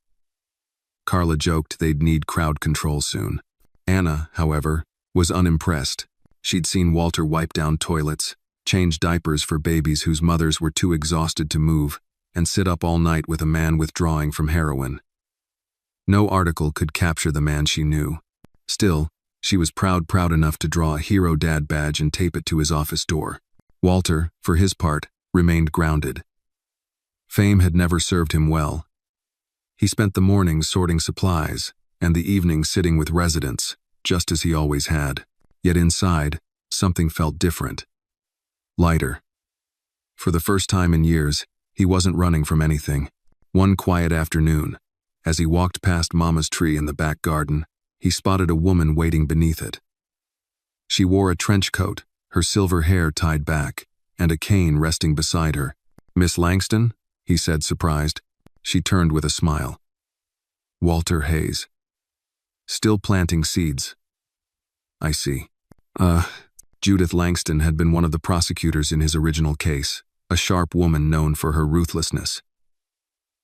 Carla joked they'd need crowd control soon. Anna, however, was unimpressed. She'd seen Walter wipe down toilets, change diapers for babies whose mothers were too exhausted to move, and sit up all night with a man withdrawing from heroin. No article could capture the man she knew. Still, she was proud enough to draw a hero dad badge and tape it to his office door. Walter, for his part, remained grounded. Fame had never served him well. He spent the mornings sorting supplies, and the evenings sitting with residents, just as he always had. Yet inside, something felt different. Lighter. For the first time in years, he wasn't running from anything. One quiet afternoon, as he walked past Mama's tree in the back garden, he spotted a woman waiting beneath it. She wore a trench coat, her silver hair tied back, and a cane resting beside her. "Miss Langston?" he said, surprised. She turned with a smile. "Walter Hayes. Still planting seeds." "I see." Judith Langston had been one of the prosecutors in his original case, a sharp woman known for her ruthlessness.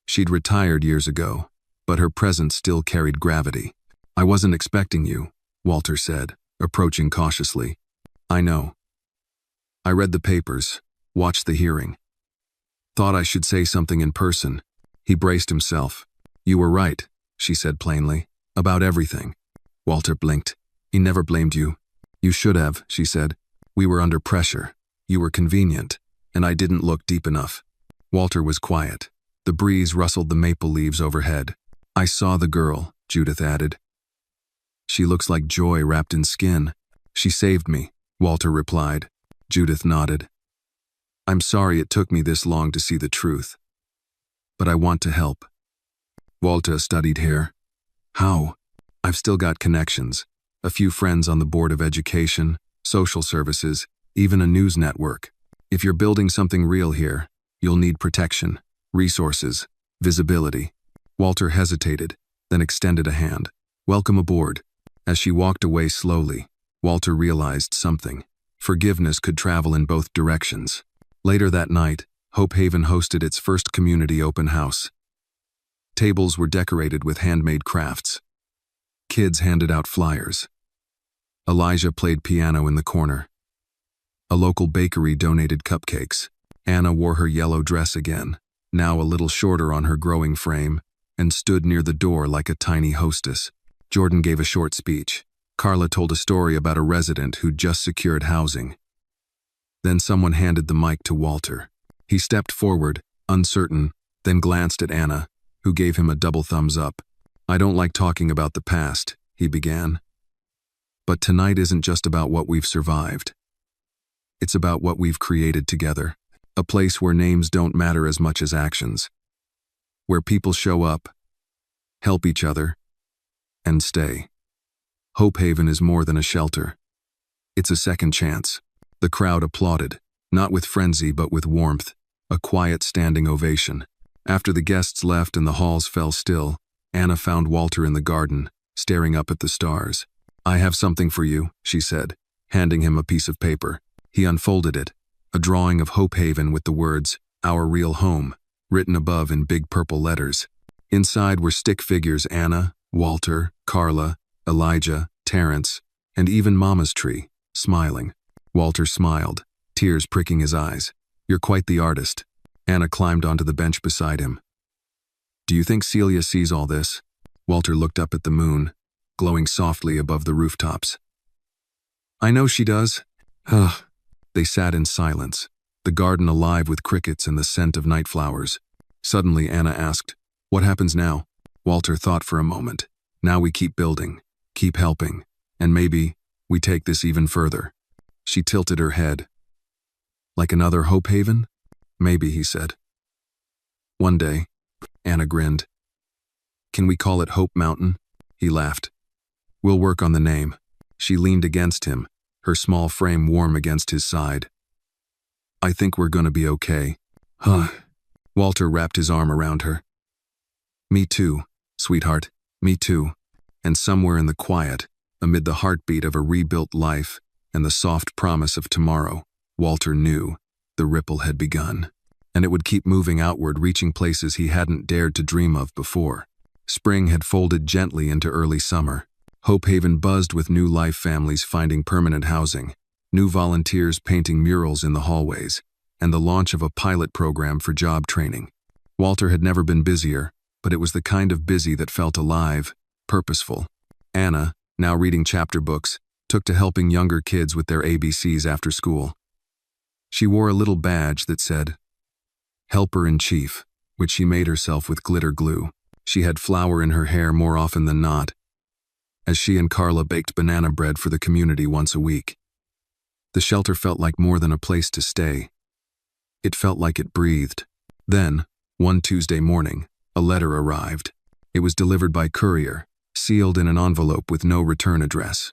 She'd retired years ago, but her presence still carried gravity. "I wasn't expecting you," Walter said, approaching cautiously. "I know. I read the papers, watched the hearing. Thought I should say something in person." He braced himself. "You were right," she said plainly, "about everything." Walter blinked. "He never blamed you." "You should have," she said. "We were under pressure. You were convenient, and I didn't look deep enough." Walter was quiet. The breeze rustled the maple leaves overhead. "I saw the girl," Judith added. "She looks like joy wrapped in skin." "She saved me," Walter replied. Judith nodded. "I'm sorry it took me this long to see the truth. But I want to help." Walter studied hair. "How?" "I've still got connections. A few friends on the Board of Education, social services, even a news network. If you're building something real here, you'll need protection, resources, visibility." Walter hesitated, then extended a hand. "Welcome aboard." As she walked away slowly, Walter realized something. Forgiveness could travel in both directions. Later that night, Hope Haven hosted its first community open house. Tables were decorated with handmade crafts. Kids handed out flyers. Elijah played piano in the corner. A local bakery donated cupcakes. Anna wore her yellow dress again, now a little shorter on her growing frame, and stood near the door like a tiny hostess. Jordan gave a short speech. Carla told a story about a resident who'd just secured housing. Then someone handed the mic to Walter. He stepped forward, uncertain, then glanced at Anna, who gave him a double thumbs up. "I don't like talking about the past," he began. "But tonight isn't just about what we've survived. It's about what we've created together. A place where names don't matter as much as actions. Where people show up, help each other, and stay. Hope Haven is more than a shelter. It's a second chance." The crowd applauded, not with frenzy but with warmth, a quiet standing ovation. After the guests left and the halls fell still, Anna found Walter in the garden, staring up at the stars. "I have something for you," she said, handing him a piece of paper. He unfolded it, a drawing of Hope Haven with the words, "Our Real Home," written above in big purple letters. Inside were stick figures: Anna, Walter, Carla, Elijah, Terrence, and even Mama's tree, smiling. Walter smiled, tears pricking his eyes. "You're quite the artist." Anna climbed onto the bench beside him. "Do you think Celia sees all this?" Walter looked up at the moon, glowing softly above the rooftops. "I know she does." Ugh. They sat in silence, the garden alive with crickets and the scent of night flowers. Suddenly Anna asked, "What happens now?" Walter thought for a moment. "Now we keep building, keep helping, and maybe we take this even further." She tilted her head. "Like another Hope Haven?" "Maybe," he said. "One day." Anna grinned. Can we call it Hope Mountain? He laughed. We'll work on the name. She leaned against him, her small frame warm against his side. I think we're gonna be okay. Huh. Walter wrapped his arm around her. Me too, sweetheart, me too. And somewhere in the quiet, amid the heartbeat of a rebuilt life and the soft promise of tomorrow, Walter knew the ripple had begun. And it would keep moving outward, reaching places he hadn't dared to dream of before. Spring had folded gently into early summer. Hope Haven buzzed with new life, families finding permanent housing, new volunteers painting murals in the hallways, and the launch of a pilot program for job training. Walter had never been busier, but it was the kind of busy that felt alive, purposeful. Anna, now reading chapter books, took to helping younger kids with their ABCs after school. She wore a little badge that said, Helper in Chief, which she made herself with glitter glue. She had flour in her hair more often than not, as she and Carla baked banana bread for the community once a week. The shelter felt like more than a place to stay. It felt like it breathed. Then, one Tuesday morning, a letter arrived. It was delivered by courier, sealed in an envelope with no return address.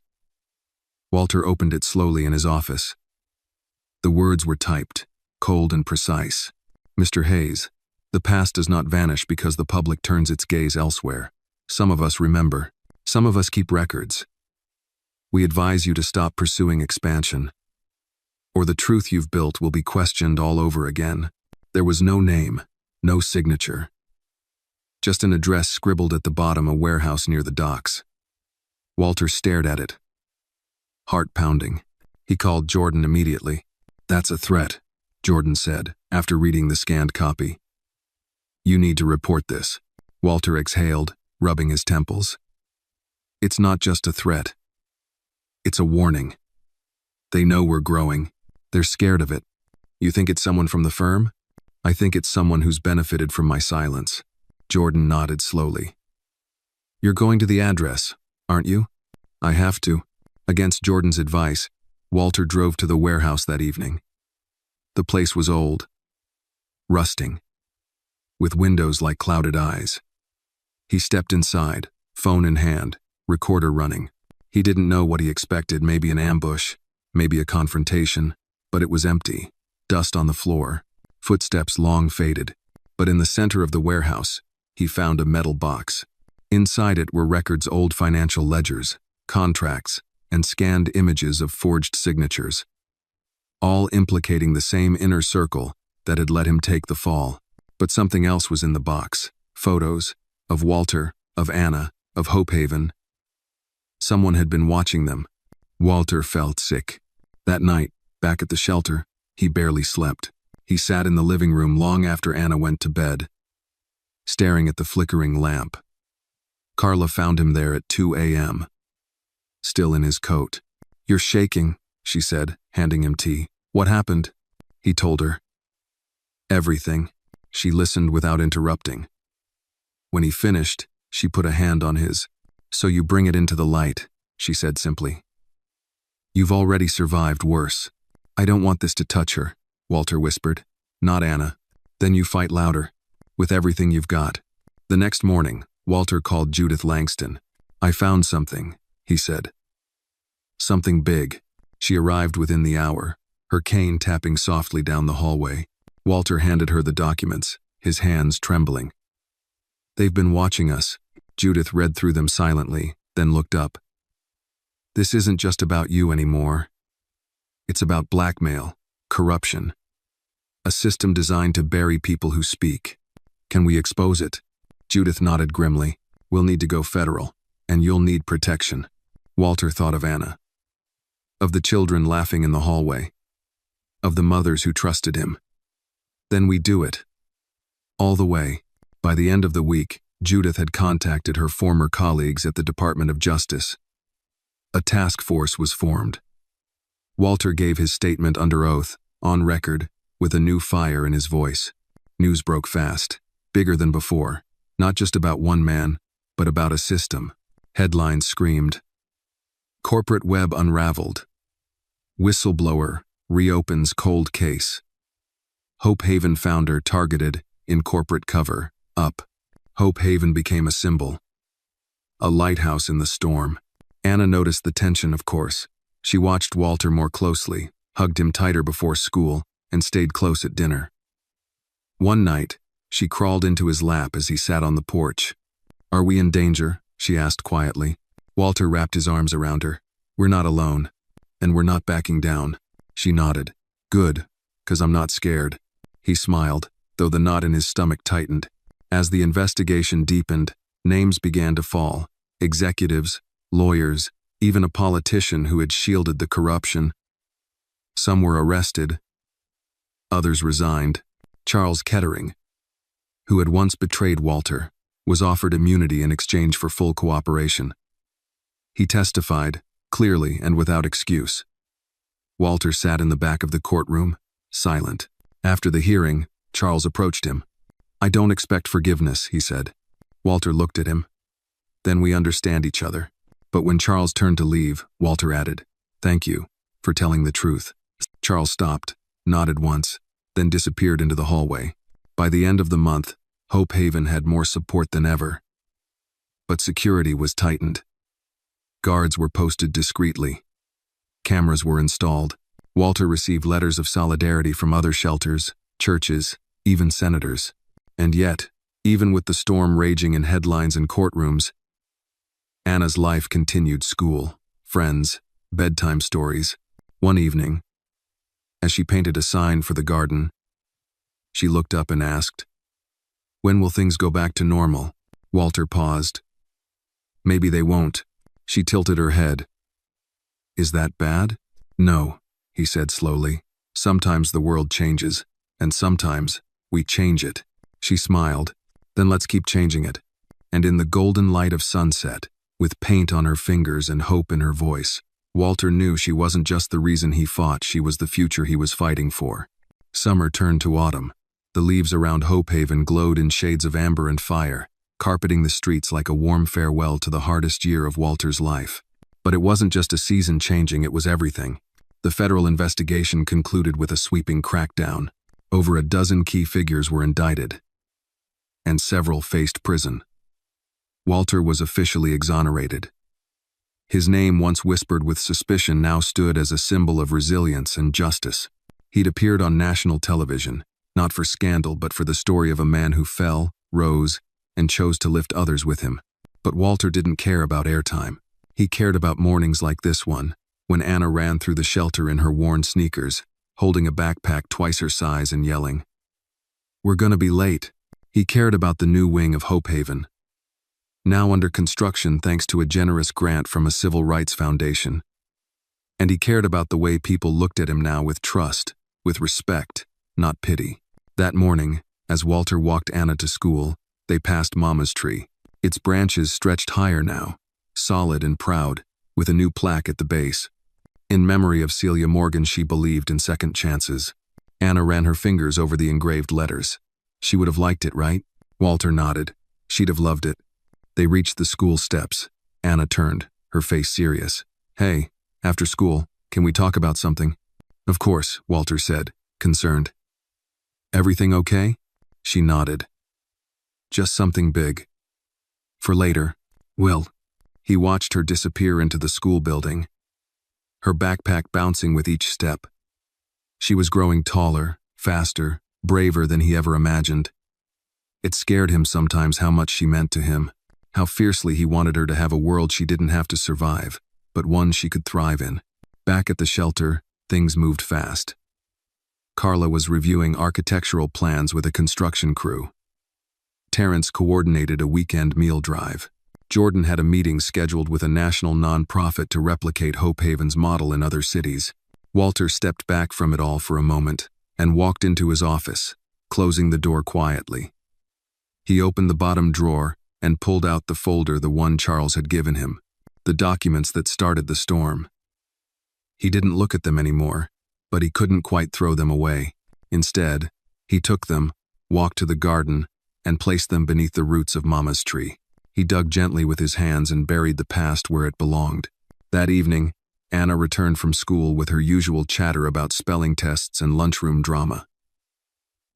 Walter opened it slowly in his office. The words were typed, cold and precise. Mr. Hayes, the past does not vanish because the public turns its gaze elsewhere. Some of us remember. Some of us keep records. We advise you to stop pursuing expansion, or the truth you've built will be questioned all over again. There was no name, no signature. Just an address scribbled at the bottom, a warehouse near the docks. Walter stared at it. Heart pounding. He called Jordan immediately. That's a threat, Jordan said, after reading the scanned copy. You need to report this. Walter exhaled, rubbing his temples. It's not just a threat. It's a warning. They know we're growing. They're scared of it. You think it's someone from the firm? I think it's someone who's benefited from my silence. Jordan nodded slowly. You're going to the address, aren't you? I have to. Against Jordan's advice, Walter drove to the warehouse that evening. The place was old, rusting, with windows like clouded eyes. He stepped inside, phone in hand, recorder running. He didn't know what he expected, maybe an ambush, maybe a confrontation, but it was empty. Dust on the floor, footsteps long faded. But in the center of the warehouse, he found a metal box. Inside it were records, old financial ledgers, contracts, and scanned images of forged signatures, all implicating the same inner circle that had let him take the fall. But something else was in the box. Photos of Walter, of Anna, of Hope Haven. Someone had been watching them. Walter felt sick. That night, back at the shelter, he barely slept. He sat in the living room long after Anna went to bed, staring at the flickering lamp. Carla found him there at 2 a.m., still in his coat. You're shaking, she said, handing him tea. What happened? He told her. Everything. She listened without interrupting. When he finished, she put a hand on his. So you bring it into the light, she said simply. You've already survived worse. I don't want this to touch her, Walter whispered. Not Anna. Then you fight louder, with everything you've got. The next morning, Walter called Judith Langston. I found something, he said. Something big. She arrived within the hour, her cane tapping softly down the hallway. Walter handed her the documents, his hands trembling. They've been watching us. Judith read through them silently, then looked up. This isn't just about you anymore. It's about blackmail, corruption. A system designed to bury people who speak. Can we expose it? Judith nodded grimly. We'll need to go federal, and you'll need protection. Walter thought of Anna. Of the children laughing in the hallway. Of the mothers who trusted him. Then we do it. All the way. By the end of the week, Judith had contacted her former colleagues at the Department of Justice. A task force was formed. Walter gave his statement under oath, on record, with a new fire in his voice. News broke fast, bigger than before, not just about one man, but about a system. Headlines screamed. Corporate web unraveled. Whistleblower reopens cold case. Hope Haven founder targeted in corporate cover, up. Hope Haven became a symbol, a lighthouse in the storm. Anna noticed the tension, of course. She watched Walter more closely, hugged him tighter before school, and stayed close at dinner. One night, she crawled into his lap as he sat on the porch. "Are we in danger?" she asked quietly. Walter wrapped his arms around her. "We're not alone. And we're not backing down." She nodded. "Good, 'cause I'm not scared." He smiled, though the knot in his stomach tightened. As the investigation deepened, names began to fall. Executives, lawyers, even a politician who had shielded the corruption. Some were arrested. Others resigned. Charles Kettering, who had once betrayed Walter, was offered immunity in exchange for full cooperation. He testified, clearly and without excuse. Walter sat in the back of the courtroom, silent. After the hearing, Charles approached him. "I don't expect forgiveness," he said. Walter looked at him. "Then we understand each other." But when Charles turned to leave, Walter added, "Thank you for telling the truth." Charles stopped, nodded once, then disappeared into the hallway. By the end of the month, Hope Haven had more support than ever. But security was tightened. Guards were posted discreetly. Cameras were installed. Walter received letters of solidarity from other shelters, churches, even senators. And yet, even with the storm raging in headlines and courtrooms, Anna's life continued: school, friends, bedtime stories. One evening, as she painted a sign for the garden, she looked up and asked, "When will things go back to normal?" Walter paused. "Maybe they won't." She tilted her head. "Is that bad?" "No," he said slowly. "Sometimes the world changes, and sometimes we change it." She smiled. "Then let's keep changing it." And in the golden light of sunset, with paint on her fingers and hope in her voice, Walter knew she wasn't just the reason he fought, she was the future he was fighting for. Summer turned to autumn. The leaves around Hope Haven glowed in shades of amber and fire, carpeting the streets like a warm farewell to the hardest year of Walter's life. But it wasn't just a season changing, it was everything. The federal investigation concluded with a sweeping crackdown. Over a dozen key figures were indicted, and several faced prison. Walter was officially exonerated. His name, once whispered with suspicion, now stood as a symbol of resilience and justice. He'd appeared on national television, not for scandal but for the story of a man who fell, rose, and chose to lift others with him. But Walter didn't care about airtime. He cared about mornings like this one, when Anna ran through the shelter in her worn sneakers, holding a backpack twice her size and yelling, "We're gonna be late." He cared about the new wing of Hope Haven, now under construction thanks to a generous grant from a civil rights foundation. And he cared about the way people looked at him now, with trust, with respect, not pity. That morning, as Walter walked Anna to school, they passed Mama's tree. Its branches stretched higher now, solid and proud, with a new plaque at the base. In memory of Celia Morgan, she believed in second chances. Anna ran her fingers over the engraved letters. She would have liked it, right? Walter nodded. She'd have loved it. They reached the school steps. Anna turned, her face serious. "Hey, after school, can we talk about something?" "Of course," Walter said, concerned. "Everything okay?" She nodded. "Just something big. For later." "Will." He watched her disappear into the school building, her backpack bouncing with each step. She was growing taller, faster, braver than he ever imagined. It scared him sometimes how much she meant to him, how fiercely he wanted her to have a world she didn't have to survive, but one she could thrive in. Back at the shelter, things moved fast. Carla was reviewing architectural plans with a construction crew. Terrence coordinated a weekend meal drive. Jordan had a meeting scheduled with a national nonprofit to replicate Hope Haven's model in other cities. Walter stepped back from it all for a moment and walked into his office, closing the door quietly. He opened the bottom drawer and pulled out the folder, the one Charles had given him, the documents that started the storm. He didn't look at them anymore, but he couldn't quite throw them away. Instead, he took them, walked to the garden, and placed them beneath the roots of Mama's tree. He dug gently with his hands and buried the past where it belonged. That evening, Anna returned from school with her usual chatter about spelling tests and lunchroom drama.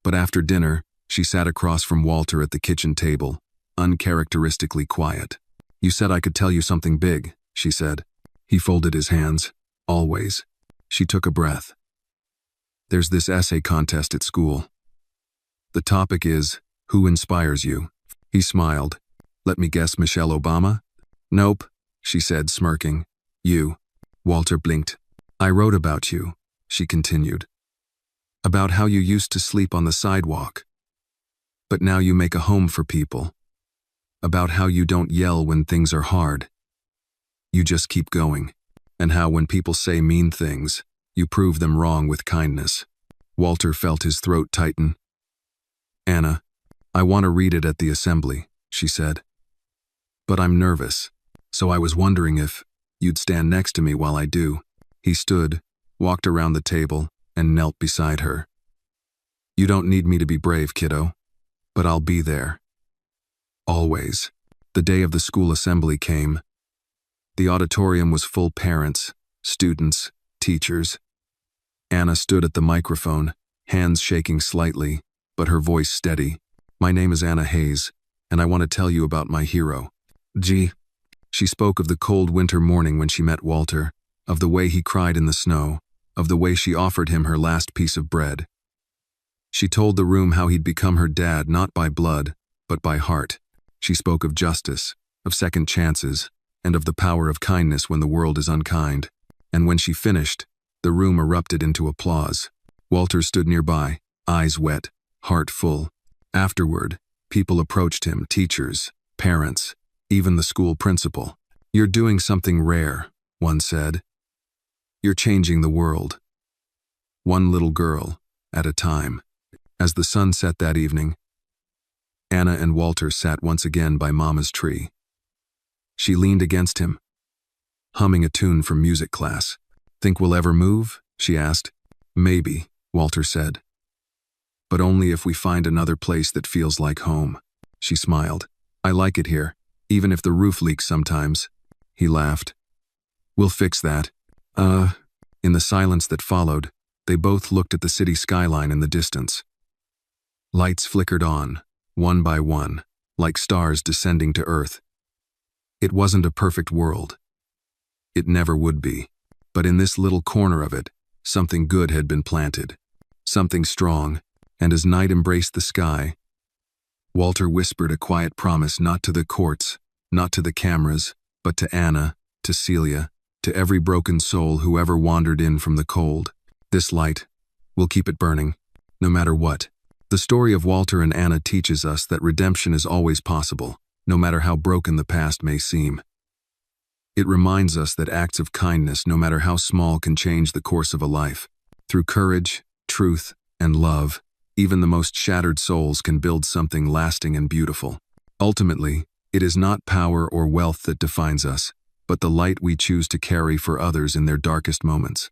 But after dinner, she sat across from Walter at the kitchen table, uncharacteristically quiet. "You said I could tell you something big," she said. He folded his hands. "Always." She took a breath. "There's this essay contest at school. The topic is, who inspires you?" He smiled. "Let me guess, Michelle Obama?" "Nope," she said, smirking. "You." Walter blinked. "I wrote about you," she continued. "About how you used to sleep on the sidewalk. But now you make a home for people. About how you don't yell when things are hard. You just keep going. And how when people say mean things, you prove them wrong with kindness." Walter felt his throat tighten. "Anna, I want to read it at the assembly," she said. "But I'm nervous, so I was wondering if you'd stand next to me while I do." He stood, walked around the table, and knelt beside her. "You don't need me to be brave, kiddo, but I'll be there. Always." The day of the school assembly came. The auditorium was full parents, students, teachers. Anna stood at the microphone, hands shaking slightly, but her voice steady. "My name is Anna Hayes, and I want to tell you about my hero. G." She spoke of the cold winter morning when she met Walter, of the way he cried in the snow, of the way she offered him her last piece of bread. She told the room how he'd become her dad not by blood, but by heart. She spoke of justice, of second chances, and of the power of kindness when the world is unkind. And when she finished, the room erupted into applause. Walter stood nearby, eyes wet, heart full. Afterward, people approached him, teachers, parents, even the school principal. "You're doing something rare," one said. "You're changing the world. One little girl at a time." As the sun set that evening, Anna and Walter sat once again by Mama's tree. She leaned against him, humming a tune from music class. "Think we'll ever move?" she asked. "Maybe," Walter said. "But only if we find another place that feels like home." She smiled. "I like it here, even if the roof leaks sometimes." He laughed. "We'll fix that." In the silence that followed, they both looked at the city skyline in the distance. Lights flickered on, one by one, like stars descending to Earth. It wasn't a perfect world. It never would be. But in this little corner of it, something good had been planted. Something strong, and as night embraced the sky, Walter whispered a quiet promise not to the courts, not to the cameras, but to Anna, to Celia, to every broken soul who ever wandered in from the cold. "This light, we'll keep it burning, no matter what." The story of Walter and Anna teaches us that redemption is always possible, no matter how broken the past may seem. It reminds us that acts of kindness, no matter how small, can change the course of a life. Through courage, truth, and love, even the most shattered souls can build something lasting and beautiful. Ultimately, it is not power or wealth that defines us, but the light we choose to carry for others in their darkest moments.